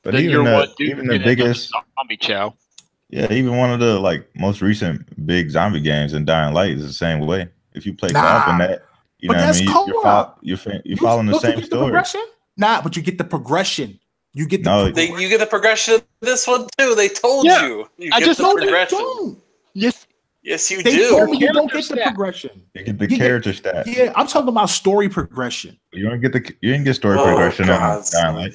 S4: But
S3: Then
S4: even
S3: you're one
S4: the
S3: dude
S4: even the
S3: in another
S4: biggest,
S3: zombie chow.
S4: yeah, even one of the like most recent big zombie games in Dying Light is the same way. If you play co-op in
S1: Nah,
S4: that, you
S1: but
S4: know what I
S1: that's
S4: mean.
S1: co-op.
S4: You're following the
S1: Don't you
S4: same
S1: get the
S4: story.
S1: progression? Nah, but you get the progression. You get the
S4: No,
S1: progression.
S2: You get the progression of this one too. They told
S3: Yeah,
S2: you. You
S3: I
S2: get
S3: just
S2: the
S1: No, they
S2: progression.
S1: don't.
S3: Yes,
S2: Yes, you
S1: They
S2: do.
S1: told me you don't
S3: Character
S1: get the
S3: stat.
S1: progression.
S4: you get the
S1: You get-
S4: character stats.
S1: Yeah, I'm talking about story progression.
S4: You didn't get story
S2: Oh
S4: progression in
S2: God.
S4: Dying Light.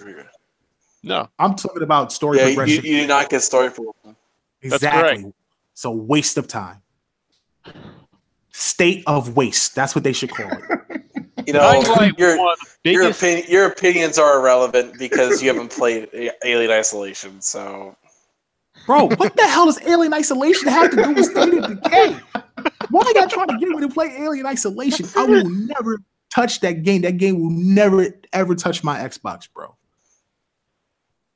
S3: no,
S1: I'm talking about story
S2: Yeah, you
S1: progression.
S2: do not get story progression.
S3: That's
S1: Exactly. It's a waste of time. State of waste. That's what they should call it.
S2: You know,
S3: Dying Light was one of the biggest.
S2: your opinions are irrelevant because you haven't played Alien Isolation. So,
S1: Bro, what the hell does Alien Isolation have to do with State of Decay? Why y'all trying to get me to play Alien Isolation? I will never touch that game. That game will never, ever touch my Xbox, bro.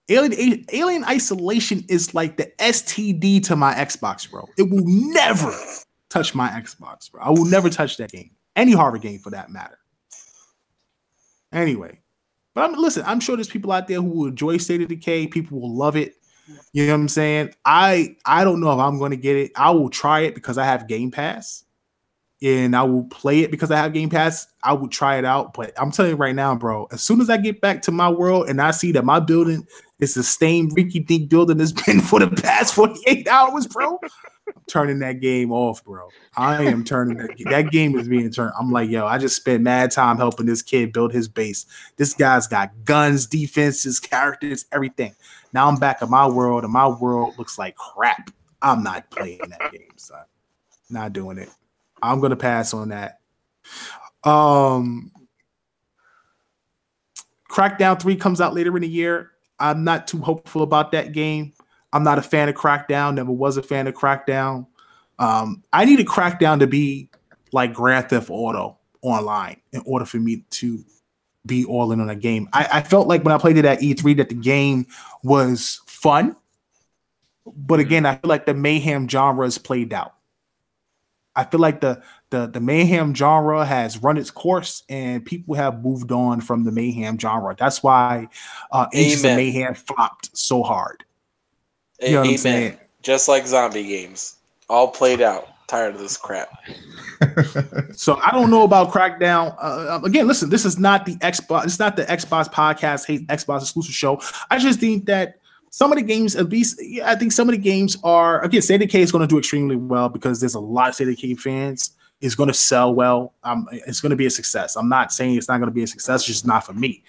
S1: Alien Isolation is like the STD to my Xbox, bro. It will never touch my Xbox, bro. I will never touch that game. Any horror game for that matter. Anyway, but listen, I'm sure there's people out there who will enjoy State of Decay. People will love it. You know what I'm saying? I don't know if I'm going to get it. I will try it because I have Game Pass. And I will play it because I have Game Pass. I would try it out. But I'm telling you right now, bro, as soon as I get back to my world and I see that my building is the same rinky-dink building it's been for the past 48 hours, bro, I'm turning that game off, bro. I am turning that game is being turned. I'm like, yo, I just spent mad time helping this kid build his base. This guy's got guns, defenses, characters, everything. Now I'm back in my world, and my world looks like crap. I'm not playing that game, son. Not doing it. I'm gonna pass on that. Crackdown 3 comes out later in the year. I'm not too hopeful about that game. I'm not a fan of Crackdown. Never was a fan of Crackdown. I need a Crackdown to be like Grand Theft Auto online in order for me to be all in on a game. I felt like when I played it at E3 that the game was fun, but again, I feel like the mayhem genre is played out. I feel like the mayhem genre has run its course and people have moved on from the mayhem genre. That's why Ages of Mayhem flopped so hard. You know what I'm saying?
S2: Just like zombie games, all played out. Tired of this crap.
S1: So I don't know about Crackdown. Again, listen, this is not the Xbox. It's not the Xbox podcast, hate Xbox exclusive show. I just think that some of the games, at least, I think some of the games are, again, State of Decay is going to do extremely well because there's a lot of State of Decay fans. It's going to sell well. It's going to be a success. I'm not saying it's not going to be a success. It's just not for me.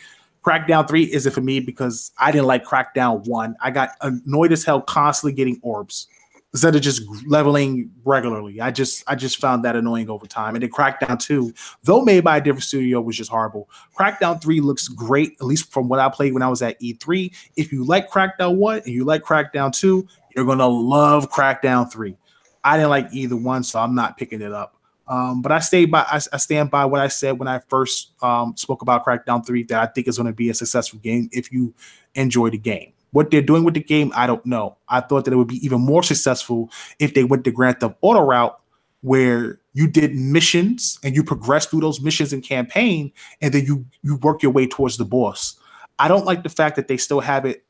S1: Crackdown 3 isn't for me because I didn't like Crackdown 1. I got annoyed as hell constantly getting orbs instead of just leveling regularly. I just found that annoying over time. And then Crackdown 2, though made by a different studio, was just horrible. Crackdown 3 looks great, at least from what I played when I was at E3. If you like Crackdown 1 and you like Crackdown 2, you're going to love Crackdown 3. I didn't like either one, so I'm not picking it up. But I stand by what I said when I first spoke about Crackdown 3, that I think is going to be a successful game if you enjoy the game. What they're doing with the game, I don't know. I thought that it would be even more successful if they went the Grand Theft Auto route, where you did missions and you progress through those missions and campaign, and then you work your way towards the boss. I don't like the fact that they still have it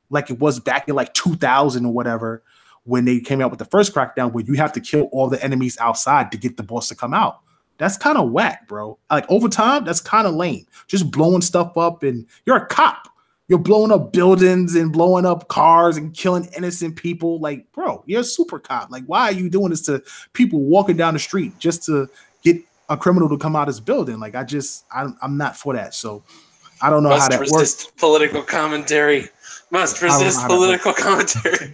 S1: like it was back in like 2000 or whatever, when they came out with the first Crackdown, where you have to kill all the enemies outside to get the boss to come out. That's kind of whack, bro. Like over time, that's kind of lame. Just blowing stuff up, and you're a cop. You're blowing up buildings and blowing up cars and killing innocent people. Like, bro, you're a super cop. Like, why are you doing this to people walking down the street just to get a criminal to come out of this building? Like, I'm not for that. So I don't know how that works.
S2: Political commentary. Must resist political commentary.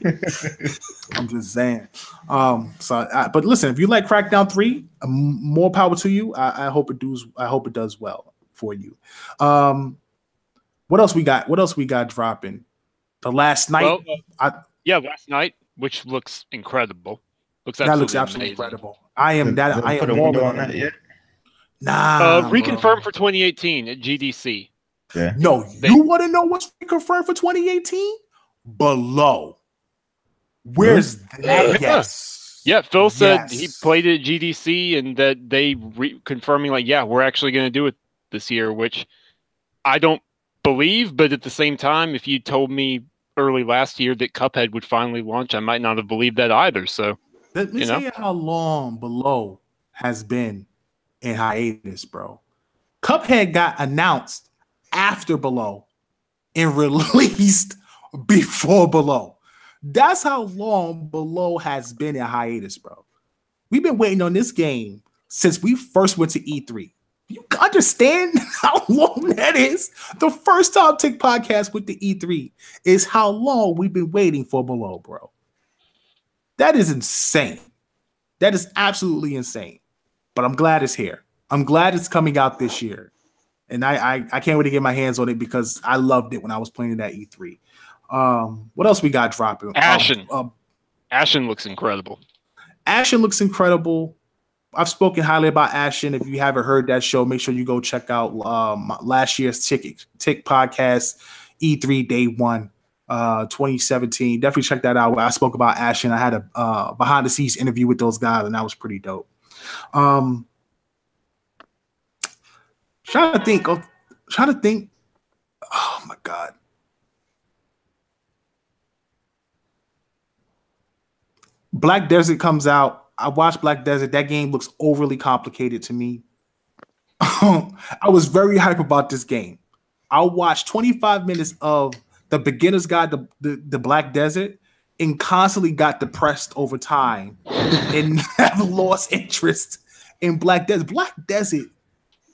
S1: I'm just saying. But listen, if you like Crackdown 3, more power to you. I hope it does well for you. What else we got? What else we got dropping? The Last Night.
S3: Last Night, which looks incredible. Looks absolutely
S1: incredible. I am warm on that yet. Nah.
S3: Reconfirmed for 2018 at GDC.
S4: Yeah.
S1: No, you want to know what's reconfirmed for 2018? Below. Where's that? Yes.
S3: Yeah, Phil said he played it at GDC and that they confirming we're actually going to do it this year, which I don't believe, but at the same time, if you told me early last year that Cuphead would finally launch, I might not have believed that either. So
S1: Let me tell you how long Below has been in hiatus, bro. Cuphead got announced after Below and released before Below. That's how long Below has been in hiatus, bro. We've been waiting on this game since we first went to E3. You understand how long that is? The first time Tick Podcast with the E3 is how long we've been waiting for Below, bro. That is insane. That is absolutely insane. But I'm glad it's here. I'm glad it's coming out this year. And I can't wait to get my hands on it because I loved it when I was playing it at E3. What else we got dropping?
S3: Ashen. Ashen looks incredible.
S1: Ashen looks incredible. I've spoken highly about Ashen. If you haven't heard that show, make sure you go check out last year's Tick Podcast E3 Day 1, 2017. Definitely check that out. I spoke about Ashen. I had a behind the scenes interview with those guys, and that was pretty dope. Trying to think. Oh my God. Black Desert comes out. I watched Black Desert. That game looks overly complicated to me. I was very hype about this game. I watched 25 minutes of the beginner's guide to the Black Desert and constantly got depressed over time and have lost interest in Black Desert. Black Desert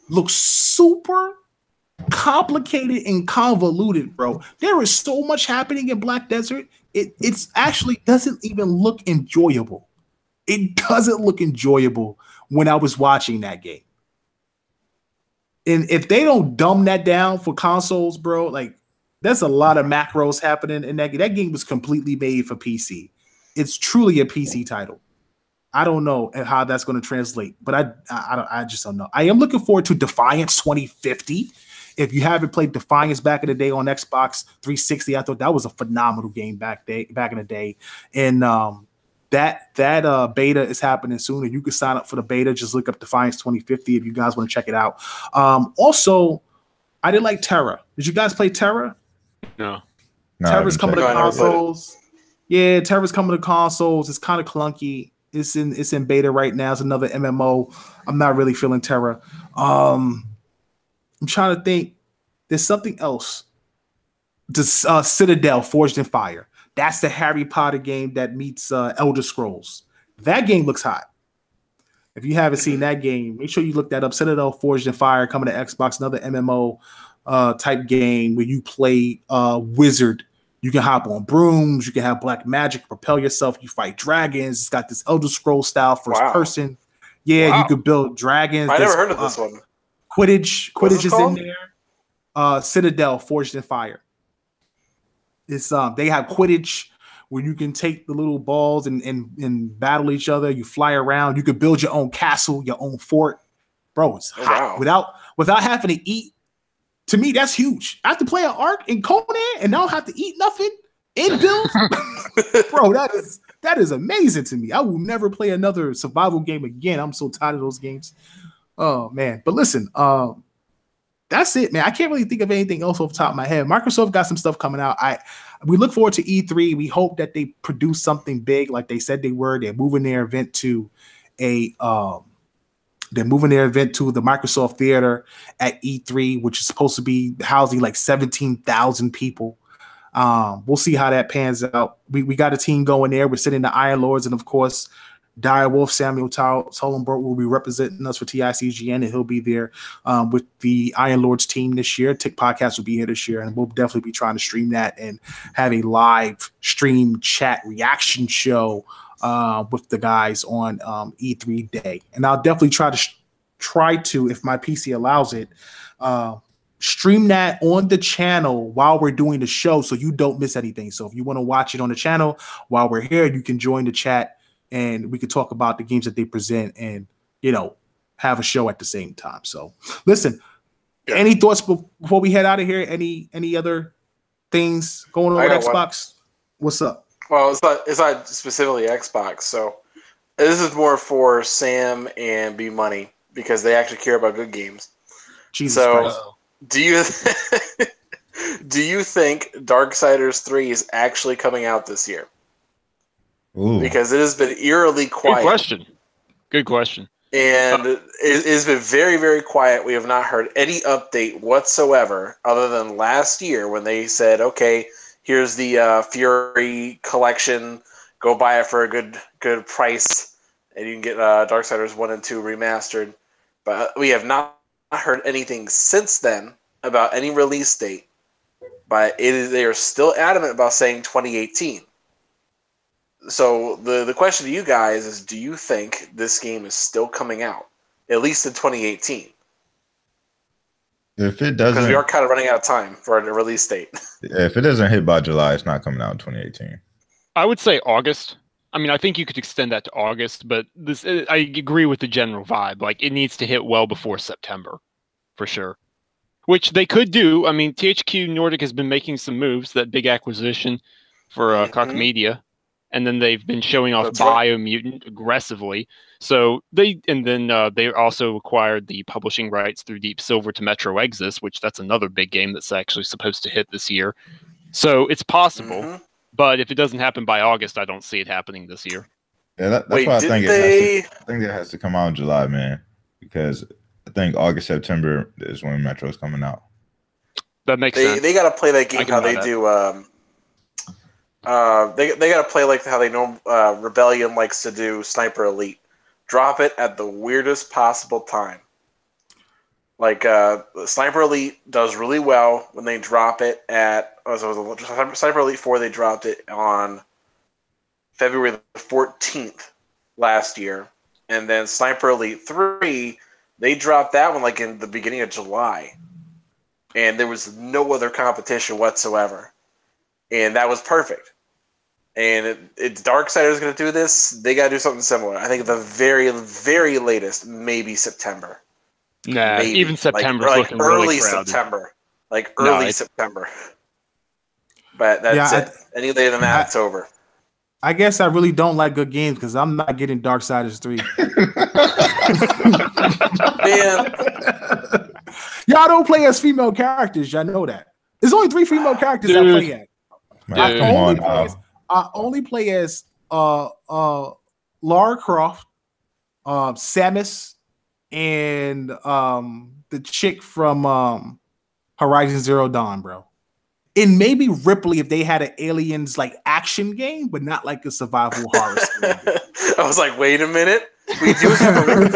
S1: looks super complicated and convoluted, bro. There is so much happening in Black Desert. It's actually doesn't even look enjoyable. It doesn't look enjoyable when I was watching that game. And if they don't dumb that down for consoles, bro, like there's a lot of macros happening in that game. That game was completely made for PC. It's truly a PC title. I don't know how that's going to translate, but I just don't know. I am looking forward to Defiance 2050. If you haven't played Defiance back in the day on Xbox 360, I thought that was a phenomenal game back in the day. And that beta is happening soon, and you can sign up for the beta. Just look up Defiance 2050 if you guys want to check it out. Also, I didn't like Terra. Did you guys play Terra?
S3: No.
S1: Terra's coming to consoles. Yeah, Terra's coming to consoles. It's kind of clunky. It's in beta right now. It's another MMO. I'm not really feeling Terra. I'm trying to think. There's something else. The Citadel Forged in Fire. That's the Harry Potter game that meets Elder Scrolls. That game looks hot. If you haven't seen that game, make sure you look that up. Citadel Forged in Fire coming to Xbox. Another MMO type game where you play wizard. You can hop on brooms. You can have black magic, propel yourself. You fight dragons. It's got this Elder Scrolls style first person. Yeah, you could build dragons.
S2: I never heard of this one.
S1: Quidditch is in there. Citadel Forged in Fire. It's they have Quidditch where you can take the little balls and battle each other. You fly around. You can build your own castle, your own fort. Bro, it's hot. Without having to eat. To me, that's huge. I have to play an Ark in Conan and I don't have to eat nothing in build. Bro, that is amazing to me. I will never play another survival game again. I'm so tired of those games. Oh man. But listen, that's it, man. I can't really think of anything else off the top of my head. Microsoft got some stuff coming out. We look forward to E3. We hope that they produce something big like they said they were. They're moving their event to the Microsoft Theater at E3, which is supposed to be housing like 17,000 people. We'll see how that pans out. We got a team going there. We're sitting the Iron Lords, and of course, Dire Wolf Samuel Tolenberg will be representing us for TICGN, and he'll be there with the Iron Lords team this year. Tick Podcast will be here this year, and we'll definitely be trying to stream that and have a live stream chat reaction show with the guys on E3 day. And I'll definitely try to, if my PC allows it, stream that on the channel while we're doing the show so you don't miss anything. So if you want to watch it on the channel while we're here, you can join the chat and we could talk about the games that they present and, have a show at the same time. So listen, any thoughts before we head out of here? Any other things going on with Xbox? What's up?
S2: Well, it's not specifically Xbox. So this is more for Sam and B Money because they actually care about good games.
S1: Jesus Christ.
S2: Do you Do you think Darksiders 3 is actually coming out this year?
S4: Ooh.
S2: Because it has been eerily quiet.
S3: Good question.
S2: And it has been very, very quiet. We have not heard any update whatsoever other than last year when they said, okay, here's the Fury collection. Go buy it for a good price. And you can get Darksiders 1 and 2 remastered. But we have not heard anything since then about any release date. But they are still adamant about saying 2018. So the question to you guys is, do you think this game is still coming out, at least in 2018?
S4: If it doesn't,
S2: because we are kind of running out of time for a release date.
S4: If it doesn't hit by July, it's not coming out in 2018.
S3: I would say August. I mean, I think you could extend that to August, but I agree with the general vibe. Like, it needs to hit well before September, for sure. Which they could do. I mean, THQ Nordic has been making some moves, that big acquisition for Koch Media. And then they've been showing off Biomutant aggressively. So they also acquired the publishing rights through Deep Silver to Metro Exodus, which that's another big game that's actually supposed to hit this year. So it's possible, but if it doesn't happen by August, I don't see it happening this year.
S4: Yeah, that's why I think I think it has to come out in July, man. Because I think August, September is when Metro's coming out.
S3: That makes sense.
S2: They got to play that game how they do. They got to play like how they know Rebellion likes to do Sniper Elite. Drop it at the weirdest possible time. Like Sniper Elite does really well when they drop it at Sniper Elite 4. They dropped it on February the 14th last year, and then Sniper Elite 3 they dropped that one like in the beginning of July, and there was no other competition whatsoever. And that was perfect. And it's Darksiders going to do this. They got to do something similar. I think the very, very latest, maybe September.
S3: Nah,
S2: maybe.
S3: even September's
S2: like
S3: looking really crowded.
S2: September. Like early September. But that's it. Any later than that, it's over.
S1: I guess I really don't like good games because I'm not getting Darksiders 3.
S2: Man.
S1: Y'all don't play as female characters. Y'all know that. There's only 3 female characters I play as. I only play as Lara Croft, Samus, and the chick from Horizon Zero Dawn, bro. And maybe Ripley if they had an aliens like action game, but not like a survival horror game.
S2: I was like, wait a minute. We do have a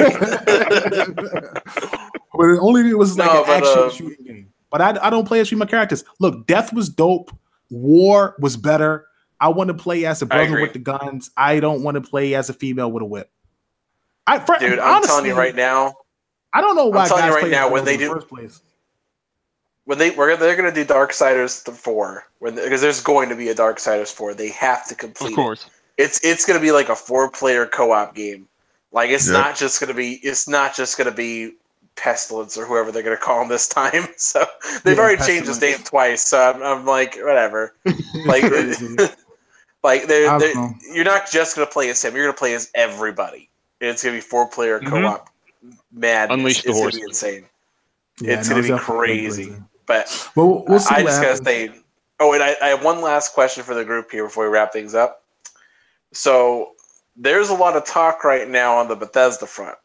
S1: but it only was like an action shooting game. But I don't play as female characters. Look, Death was dope. War was better. I want to play as a brother with the guns. I don't want to play as a female with a whip.
S2: Dude, I'm telling you right now.
S1: I don't know why.
S2: I'm telling you right now when they do.
S1: First place.
S2: When they're going to do Darksiders 4, because there's going to be a Darksiders 4, they have to complete. Of
S3: course,
S2: it's going to be like a 4-player co-op game. Like it's not just going to be Pestilence or whoever they're going to call him this time. So they've already changed his name twice. So I'm like, whatever. Like, like you're not just going to play as him. You're going to play as everybody. It's going to be 4-player co-op. Madness.
S3: Unleash the
S2: it's
S3: horse.
S2: Going to be insane.
S1: Yeah,
S2: it's going to be crazy. But
S1: we'll see.
S2: I just got to say. Oh, and I have one last question for the group here before we wrap things up. So there's a lot of talk right now on the Bethesda front.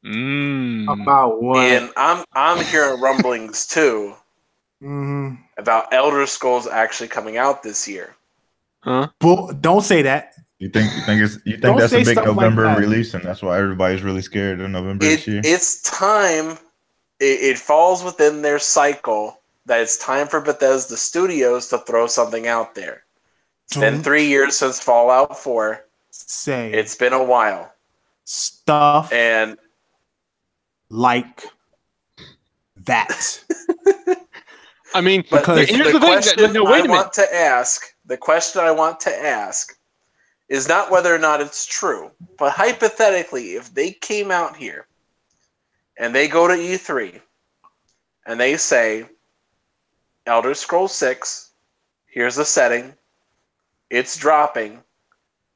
S1: About what?
S2: And I'm hearing rumblings too about Elder Scrolls actually coming out this year.
S3: Huh?
S1: Don't say that.
S4: You think that's a big November release, and that's why everybody's really scared of November this year?
S2: It's time. It falls within their cycle that it's time for Bethesda Studios to throw something out there. It's been 3 years since Fallout 4. It's been a while.
S1: Stuff
S2: and
S1: like that.
S2: I mean, because the question I want to ask is not whether or not it's true, but hypothetically, if they came out here and they go to E3 and they say, Elder Scrolls 6, here's the setting, it's dropping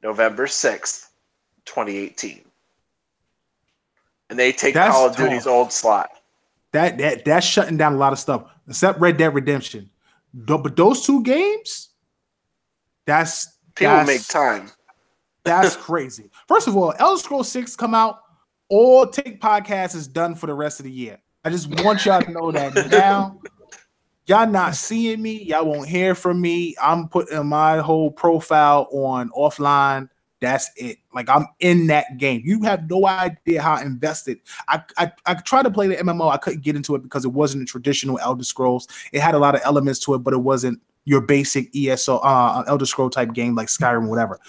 S2: November 6th, 2018. And they take Call of Duty's old slot.
S1: That's shutting down a lot of stuff, except Red Dead Redemption. But those two games,
S2: people make time.
S1: That's crazy. First of all, Elder Scrolls 6 come out, all Tick Podcast is done for the rest of the year. I just want y'all to know that now. Y'all not seeing me. Y'all won't hear from me. I'm putting my whole profile on offline. That's it. Like, I'm in that game. You have no idea how invested. I tried to play the MMO. I couldn't get into it because it wasn't a traditional Elder Scrolls. It had a lot of elements to it, but it wasn't your basic ESO Elder Scroll type game like Skyrim or whatever.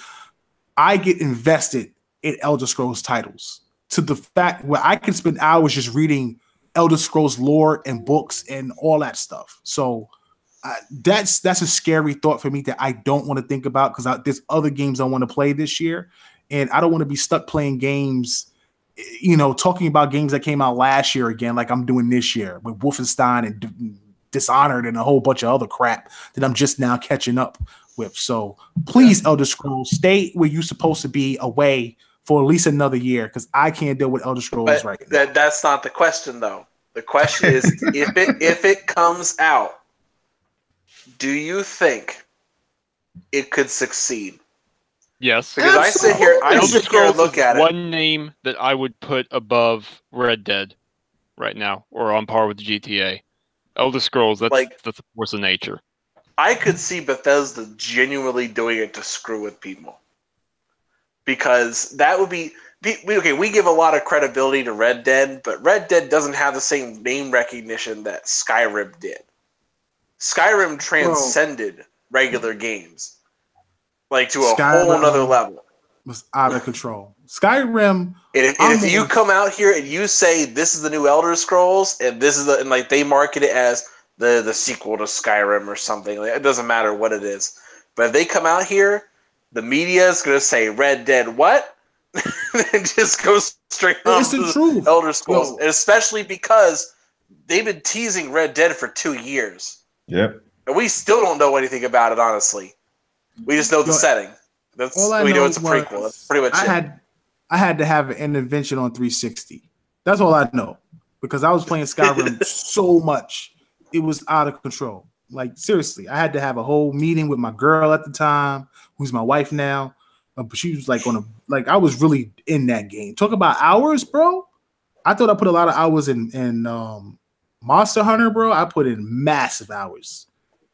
S1: I get invested in Elder Scrolls titles to the fact where I can spend hours just reading Elder Scrolls lore and books and all that stuff. So that's a scary thought for me that I don't want to think about, because there's other games I want to play this year, and I don't want to be stuck playing games, talking about games that came out last year again, like I'm doing this year with Wolfenstein and Dishonored and a whole bunch of other crap that I'm just now catching up with. So please, Elder Scrolls, stay where you're supposed to be, away for at least another year, because I can't deal with Elder Scrolls right now.
S2: That's not the question, though. The question is, if it comes out, do you think it could succeed?
S3: Yes.
S2: Because I sit here and look at it.
S3: One name that I would put above Red Dead right now, or on par with GTA. Elder Scrolls, that's the force of nature.
S2: I could see Bethesda genuinely doing it to screw with people. Because that would be... we give a lot of credibility to Red Dead, but Red Dead doesn't have the same name recognition that Skyrim did. Skyrim transcended regular games, like to a whole nother level.
S1: Was out of control. Skyrim.
S2: And if you come out here and you say this is the new Elder Scrolls, and this is they market it as the sequel to Skyrim or something, it doesn't matter what it is. But if they come out here, the media is going to say Red Dead what? And just go straight on to Elder Scrolls, and especially because they've been teasing Red Dead for 2 years.
S4: Yep.
S2: And we still don't know anything about it, honestly. We just know the setting. We know it's a prequel. That's pretty much it.
S1: I had to have an intervention on 360. That's all I know. Because I was playing Skyrim so much. It was out of control. Like, seriously, I had to have a whole meeting with my girl at the time, who's my wife now. But she was I was really in that game. Talk about hours, bro. I thought I put a lot of hours in Monster Hunter, bro. I put in massive hours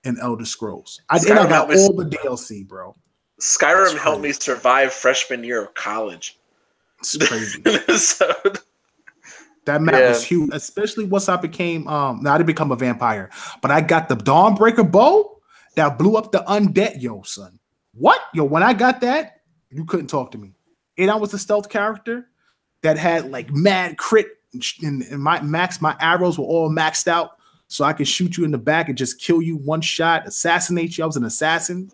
S1: in Elder Scrolls. I got all the DLC, bro.
S2: Skyrim helped me survive freshman year of college.
S1: It's crazy. That map was huge, especially once I became I didn't become a vampire, but I got the Dawnbreaker bow that blew up the undead. Yo, son. What? Yo, when I got that, you couldn't talk to me. And I was a stealth character that had like mad crit, and my arrows were all maxed out, so I could shoot you in the back and just kill you one shot, assassinate you. I was an assassin.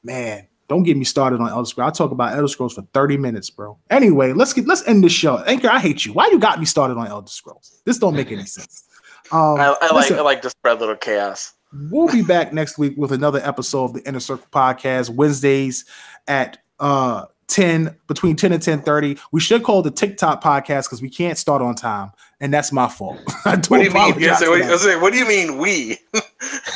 S1: Man, don't get me started on Elder Scrolls. I'll talk about Elder Scrolls for 30 minutes, bro. Anyway, let's end this show. Anchor, I hate you. Why you got me started on Elder Scrolls? This don't make any sense.
S2: I like to spread a little chaos.
S1: We'll be back next week with another episode of the Inner Circle Podcast, Wednesdays at between 10 and 10:30. We should call the TikTok podcast because we can't start on time, and that's my fault.
S2: What do you mean? What do you mean we?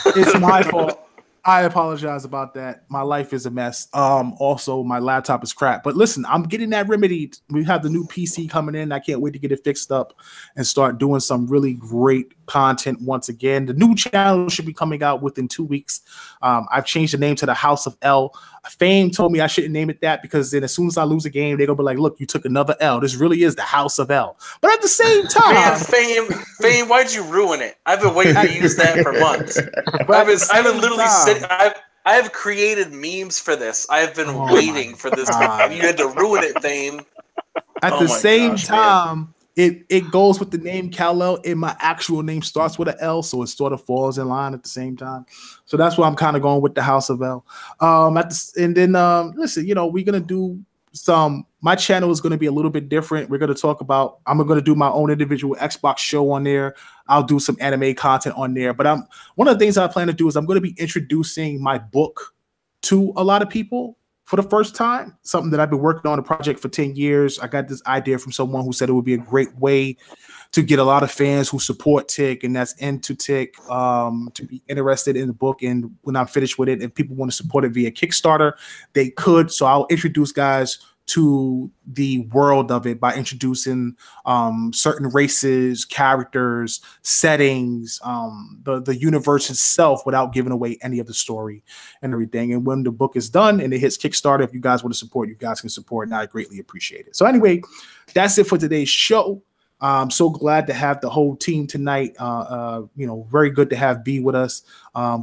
S1: It's my fault. I apologize about that. My life is a mess. Also, my laptop is crap. But listen, I'm getting that remedied. We have the new PC coming in. I can't wait to get it fixed up and start doing some really great content once again. The new channel should be coming out within 2 weeks. I've changed the name to the House of L. Fame told me I shouldn't name it that because then as soon as I lose a game, they're going to be like, look, you took another L. This really is the House of L. But at the same time...
S2: Man, Fame, why'd you ruin it? I've been waiting to use that for months. I've been literally sitting... I have created memes for this. I've been waiting for this. You had to ruin it, Fame.
S1: At the same time, it goes with the name Kal-El, and my actual name starts with an L, so it sort of falls in line at the same time. So that's why I'm kind of going with the House of L. Listen, we're gonna do some. My channel is gonna be a little bit different. We're gonna talk about. I'm gonna do my own individual Xbox show on there. I'll do some anime content on there. But one of the things I plan to do is I'm gonna be introducing my book to a lot of people. for the first time. Something that I've been working on a project for 10 years. I got this idea from someone who said it would be a great way to get a lot of fans who support Tick and that's into Tick to be interested in the book. And when I'm finished with it, if people want to support it via Kickstarter, they could. So I'll introduce guys to the world of it by introducing certain races, characters, settings, the universe itself without giving away any of the story and everything. And when the book is done and it hits Kickstarter, if you guys want to support, you guys can support, and I greatly appreciate it. So anyway, that's it for today's show. I'm so glad to have the whole team tonight. Very good to have B with us.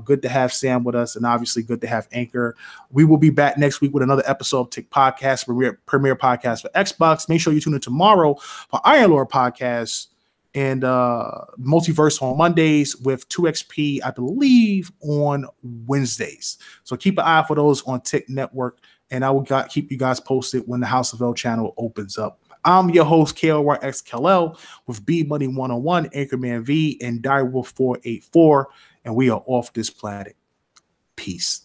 S1: Good to have Sam with us, and obviously good to have Anchor. We will be back next week with another episode of Tick Podcast, premier podcast for Xbox. Make sure you tune in tomorrow for Iron Lord Podcast and Multiverse on Mondays with 2XP, I believe, on Wednesdays. So keep an eye out for those on Tick Network, and I will keep you guys posted when the House of L channel opens up. I'm your host, KLYXKLL, with B Money 101, Anchorman V, and Direwolf 484, and we are off this planet. Peace.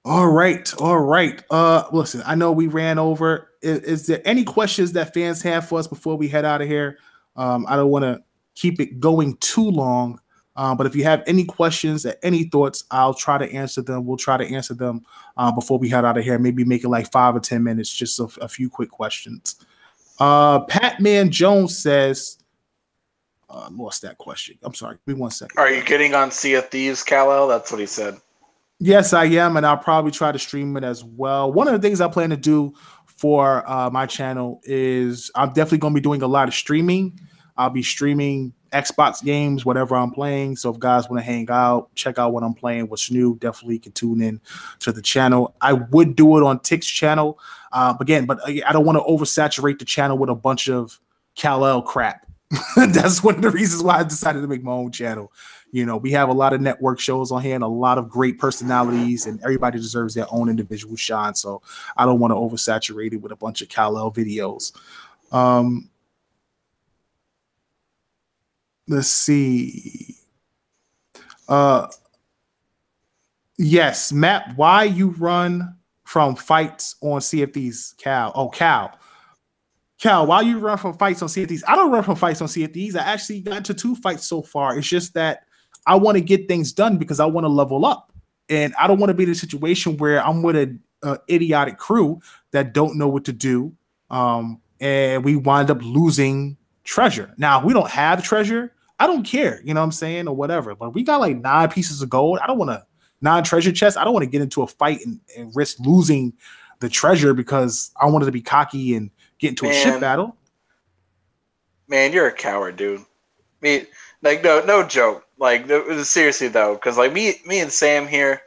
S1: All right. Listen, I know we ran over. Is there any questions that fans have for us before we head out of here? I don't want to keep it going too long. But if you have any questions or any thoughts, I'll try to answer them. We'll try to answer them before we head out of here. Maybe make it like 5 or 10 minutes, just a few quick questions. Patman Jones says, I lost that question. I'm sorry. Give me 1 second.
S2: Are you getting on Sea of Thieves, Kal-El? That's what he said.
S1: Yes, I am, and I'll probably try to stream it as well. One of the things I plan to do for my channel is I'm definitely going to be doing a lot of streaming. I'll be streaming Xbox games, whatever I'm playing. So if guys want to hang out, check out what I'm playing, what's new, definitely can tune in to the channel. I would do it on Tick's channel. But I don't want to oversaturate the channel with a bunch of Kal-El crap. That's one of the reasons why I decided to make my own channel. We have a lot of network shows on here and a lot of great personalities, and everybody deserves their own individual shine. So I don't want to oversaturate it with a bunch of Kal-El videos. Let's see. Yes, Matt, why you run from fights on CFDs, Cal? Oh, Cal, why you run from fights on CFDs? I don't run from fights on CFDs. I actually got into 2 fights so far. It's just that I want to get things done because I want to level up. And I don't want to be in a situation where I'm with an idiotic crew that don't know what to do. And we wind up losing treasure. Now, if we don't have treasure, I don't care, you know what I'm saying, or whatever. But we got like 9 pieces of gold. I don't want to 9 treasure chests. I don't want to get into a fight and risk losing the treasure because I wanted to be cocky and get into a ship battle.
S2: Man, you're a coward, dude. No joke. Like, seriously though, because like me and Sam here,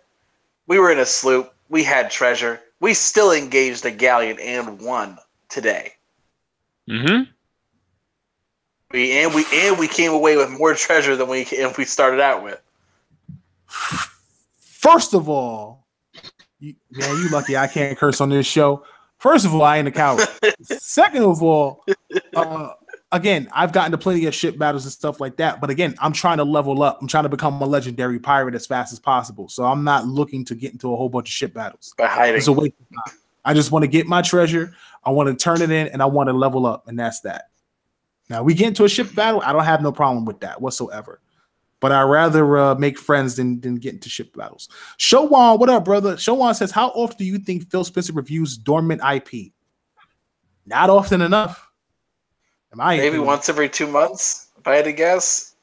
S2: we were in a sloop. We had treasure. We still engaged a galleon and won today.
S3: Mm-hmm.
S2: We came away with more treasure than we started out with.
S1: First of all, you lucky I can't curse on this show. First of all, I ain't a coward. Second of all, again, I've gotten to plenty of ship battles and stuff like that. But again, I'm trying to level up. I'm trying to become a legendary pirate as fast as possible. So I'm not looking to get into a whole bunch of ship battles.
S2: By hiding.
S1: It's a waste of time. I just want to get my treasure. I want to turn it in, and I want to level up, and that's that. Now, we get into a ship battle. I don't have no problem with that whatsoever. But I'd rather make friends than get into ship battles. Showan, what up, brother? Showan says, how often do you think Phil Spencer reviews dormant IP? Not often enough.
S2: Maybe once every 2 months, if I had to guess.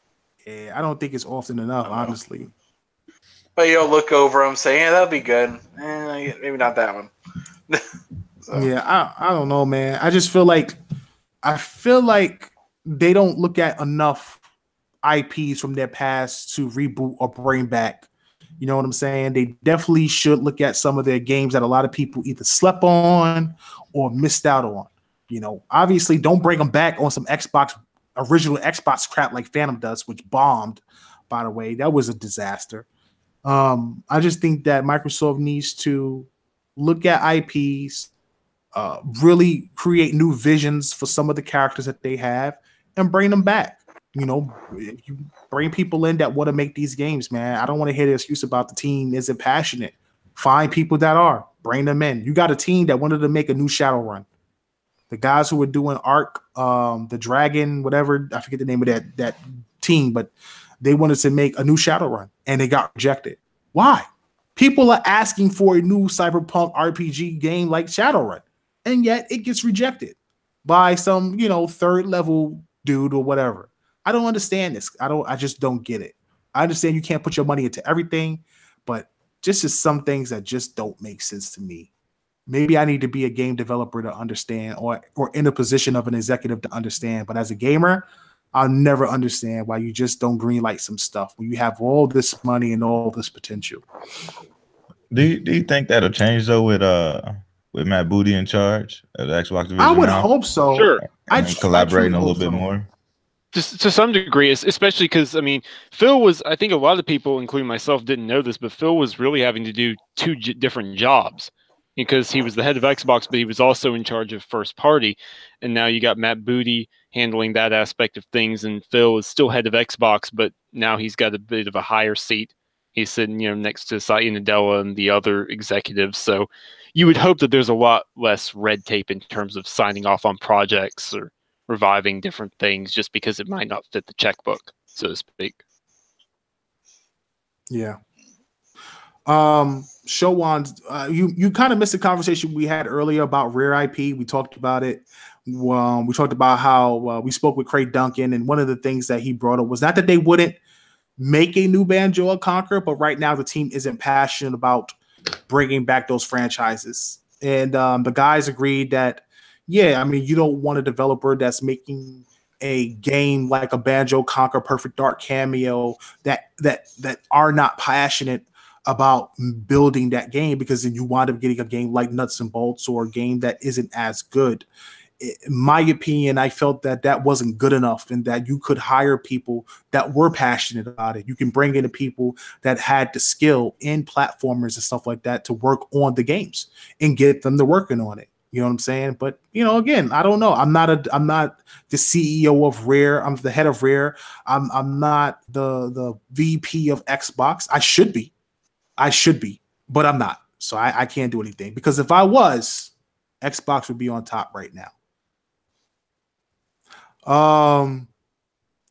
S1: Yeah, I don't think it's often enough, honestly.
S2: But you'll look over them, say, yeah, that'll be good. Maybe not that one.
S1: So. Yeah, I don't know, man. I just feel like they don't look at enough IPs from their past to reboot or bring back. You know what I'm saying? They definitely should look at some of their games that a lot of people either slept on or missed out on. Obviously don't bring them back on some original Xbox crap like Phantom Dust, which bombed, by the way. That was a disaster. I just think that Microsoft needs to look at IPs, really create new visions for some of the characters that they have and bring them back. You know, if you bring people in that want to make these games, man. I don't want to hear the excuse about the team isn't passionate. Find people that are. Bring them in. You got a team that wanted to make a new Shadowrun. The guys who were doing Arc, the Dragon, whatever, I forget the name of that team, but they wanted to make a new Shadowrun, and they got rejected. Why? People are asking for a new cyberpunk RPG game like Shadowrun, and yet it gets rejected by some, third level dude or whatever. I don't understand this. I just don't get it. I understand you can't put your money into everything, but just as some things that just don't make sense to me. Maybe I need to be a game developer to understand, or in a position of an executive to understand. But as a gamer, I'll never understand why you just don't greenlight some stuff when you have all this money and all this potential.
S4: Do you think that'll change though with Matt Booty in charge of the Xbox division?
S1: I would hope so.
S3: Sure.
S4: And collaborating a little bit more.
S3: Just to some degree, especially because, Phil was, I think a lot of people, including myself, didn't know this, but Phil was really having to do two different jobs because he was the head of Xbox, but he was also in charge of first party. And now you got Matt Booty handling that aspect of things, and Phil is still head of Xbox, but now he's got a bit of a higher seat. He's sitting, next to Satya Nadella and the other executives. So you would hope that there's a lot less red tape in terms of signing off on projects or reviving different things just because it might not fit the checkbook, so to speak.
S1: Yeah. Showan, you kind of missed the conversation we had earlier about Rare IP. We talked about it. We talked about how we spoke with Craig Duncan, and one of the things that he brought up was not that they wouldn't make a new Banjo and Conquer, but right now the team isn't passionate about bringing back those franchises. And the guys agreed that, you don't want a developer that's making a game like a Banjo Conquer Perfect Dark Cameo that are not passionate about building that game, because then you wind up getting a game like Nuts and Bolts or a game that isn't as good. In my opinion, I felt that wasn't good enough, and that you could hire people that were passionate about it. You can bring in the people that had the skill in platformers and stuff like that to work on the games and get them to working on it. You know what I'm saying? But again, I don't know. I'm not the CEO of Rare. I'm the head of Rare. I'm not the VP of Xbox. I should be, but I'm not. So I can't do anything, because if I was, Xbox would be on top right now.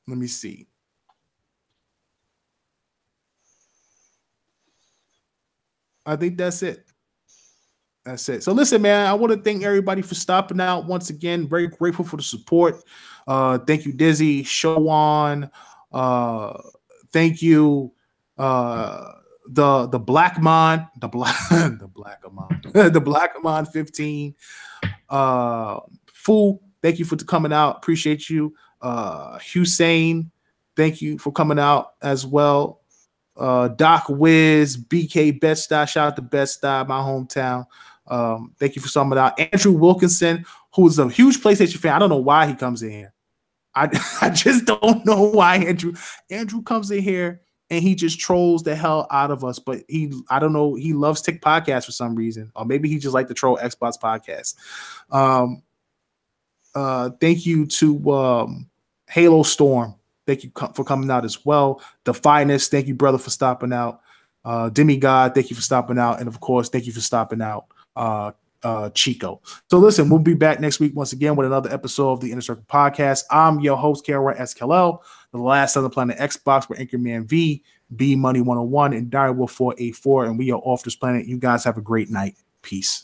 S1: Let me see. I think that's it. So listen, man, I want to thank everybody for stopping out once again. Very grateful for the support. Thank you, Dizzy, Showan. Thank you, the Black Mon, the Black Mon 15. Fool, thank you for coming out. Appreciate you. Hussein, thank you for coming out as well. Doc Wiz, BK Bed-Stuy, shout out to Bed-Stuy, my hometown. Thank you for coming out. Andrew Wilkinson, who's a huge PlayStation fan. I don't know why he comes in here. I just don't know why Andrew comes in here and he just trolls the hell out of us. But I don't know, he loves Tick Podcast for some reason, or maybe he just like to troll Xbox Podcast. Thank you to Halo Storm. Thank you for coming out as well. The Finest, thank you, brother, for stopping out. Demigod, thank you for stopping out. And of course, thank you for stopping out, Chico. So listen, we'll be back next week once again with another episode of the Inner Circle Podcast. I'm your host, Kara SKL, the last on the planet Xbox with Anchorman V, B Money 101, and Direwolf 484. And we are off this planet. You guys have a great night. Peace.